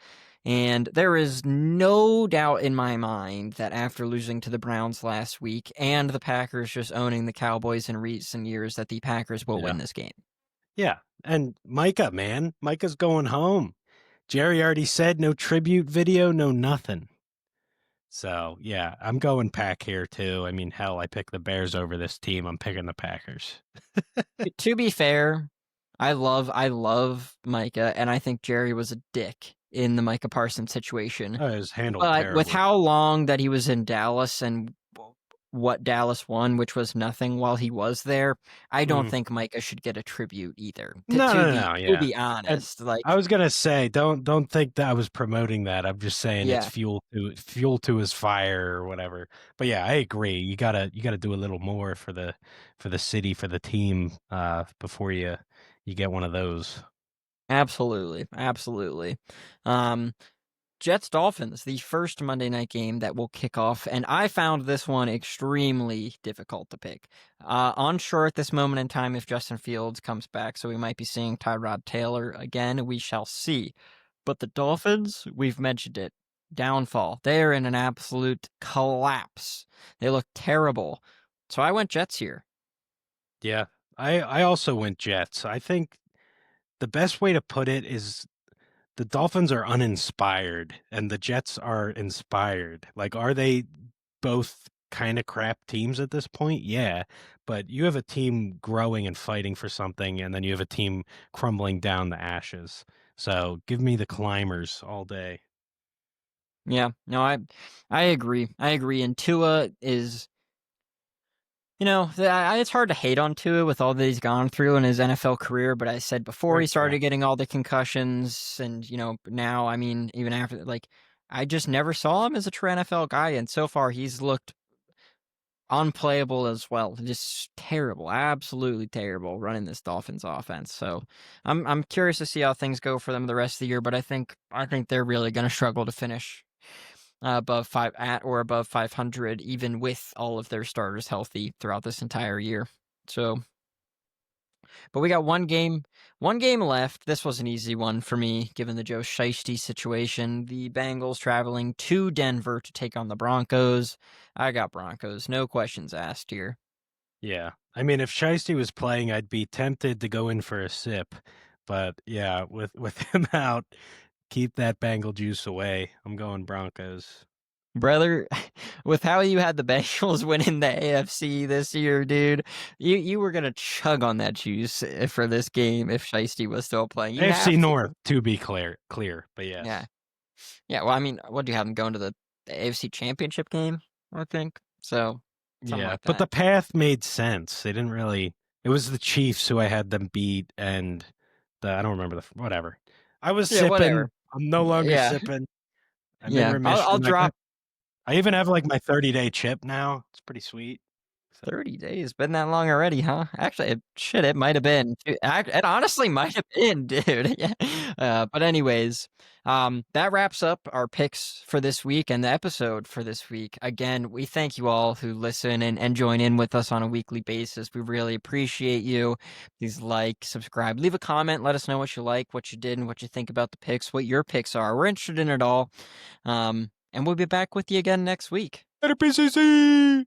And there is no doubt in my mind that after losing to the Browns last week and the Packers just owning the Cowboys in recent years, that the Packers will Yeah. win this game. Yeah. And Micah, man. Micah's going home. Jerry already said no tribute video, no nothing. So yeah, I'm going Pack here too. I mean, hell, I picked the Bears over this team. I'm picking the Packers. To be fair, I love Micah, and I think Jerry was a dick in the Micah Parsons situation. Oh, it was handled But with terribly. how long that he was in Dallas and what Dallas won, which was nothing while he was there, I don't Mhm. think Micah should get a tribute either. To, No, to no, be no, to yeah. be And honest, like I was gonna say, don't think that I was promoting that. I'm just saying it's yeah, fuel to his fire or whatever. But yeah, I agree. You gotta do a little more for the city, for the team, before you get one of those. absolutely, absolutely. Um, Jets Dolphins, the first Monday night game that will kick off, and I found this one extremely difficult to pick. Unsure at this moment in time if Justin Fields comes back, so we might be seeing Tyrod Taylor again. We shall see. But the Dolphins, we've mentioned it, downfall. They're in an absolute collapse. They look terrible. So I went Jets here. Yeah. I also went Jets. I think the best way to put it is the Dolphins are uninspired and the Jets are inspired. Like, are they both kind of crap teams at this point? Yeah, but you have a team growing and fighting for something, and then you have a team crumbling down the ashes. So give me the climbers all day. Yeah, no, I agree. I agree. And Tua is, it's hard to hate on Tua with all that he's gone through in his NFL career. But I said before he Very true. started getting all the concussions, and now, I mean, even after, like, I just never saw him as a true NFL guy, and so far he's looked unplayable as well. Just terrible, absolutely terrible running this Dolphins offense. So I'm curious to see how things go for them the rest of the year. But I think they're really going to struggle to finish above above 500, even with all of their starters healthy throughout this entire year. So, but we got one game left. This was an easy one for me, given the Joe Shiesty situation. The Bengals traveling to Denver to take on the Broncos. I got Broncos, no questions asked here. Yeah. I mean, if Shiesty was playing, I'd be tempted to go in for a sip. But yeah, with him out, keep that Bengal juice away. I'm going Broncos. Brother, with how you had the Bengals winning the AFC this year, dude, you were gonna chug on that juice for this game if Shiesty was still playing. You AFC have to. North, to be clear, but Yeah. yes. Yeah, well, I mean, what do you have them going to the AFC Championship game, I think? So, something Yeah, like but that. the path made sense. They didn't really. It was the Chiefs who I had them beat, and I don't remember whatever. I was Yeah, sipping. whatever. I'm no longer Yeah. sipping. I'm in Yeah. I'll remission. drop I even have like my 30-day chip now. It's pretty sweet. So 30 days. Been that long already, huh? Actually, it might have been. It honestly might have been, dude. Yeah. But anyways, that wraps up our picks for this week and the episode for this week. Again, we thank you all who listen and join in with us on a weekly basis. We really appreciate you. Please like, subscribe, leave a comment. Let us know what you like, what you did, and what you think about the picks, what your picks are. We're interested in it all. And we'll be back with you again next week. better PCC.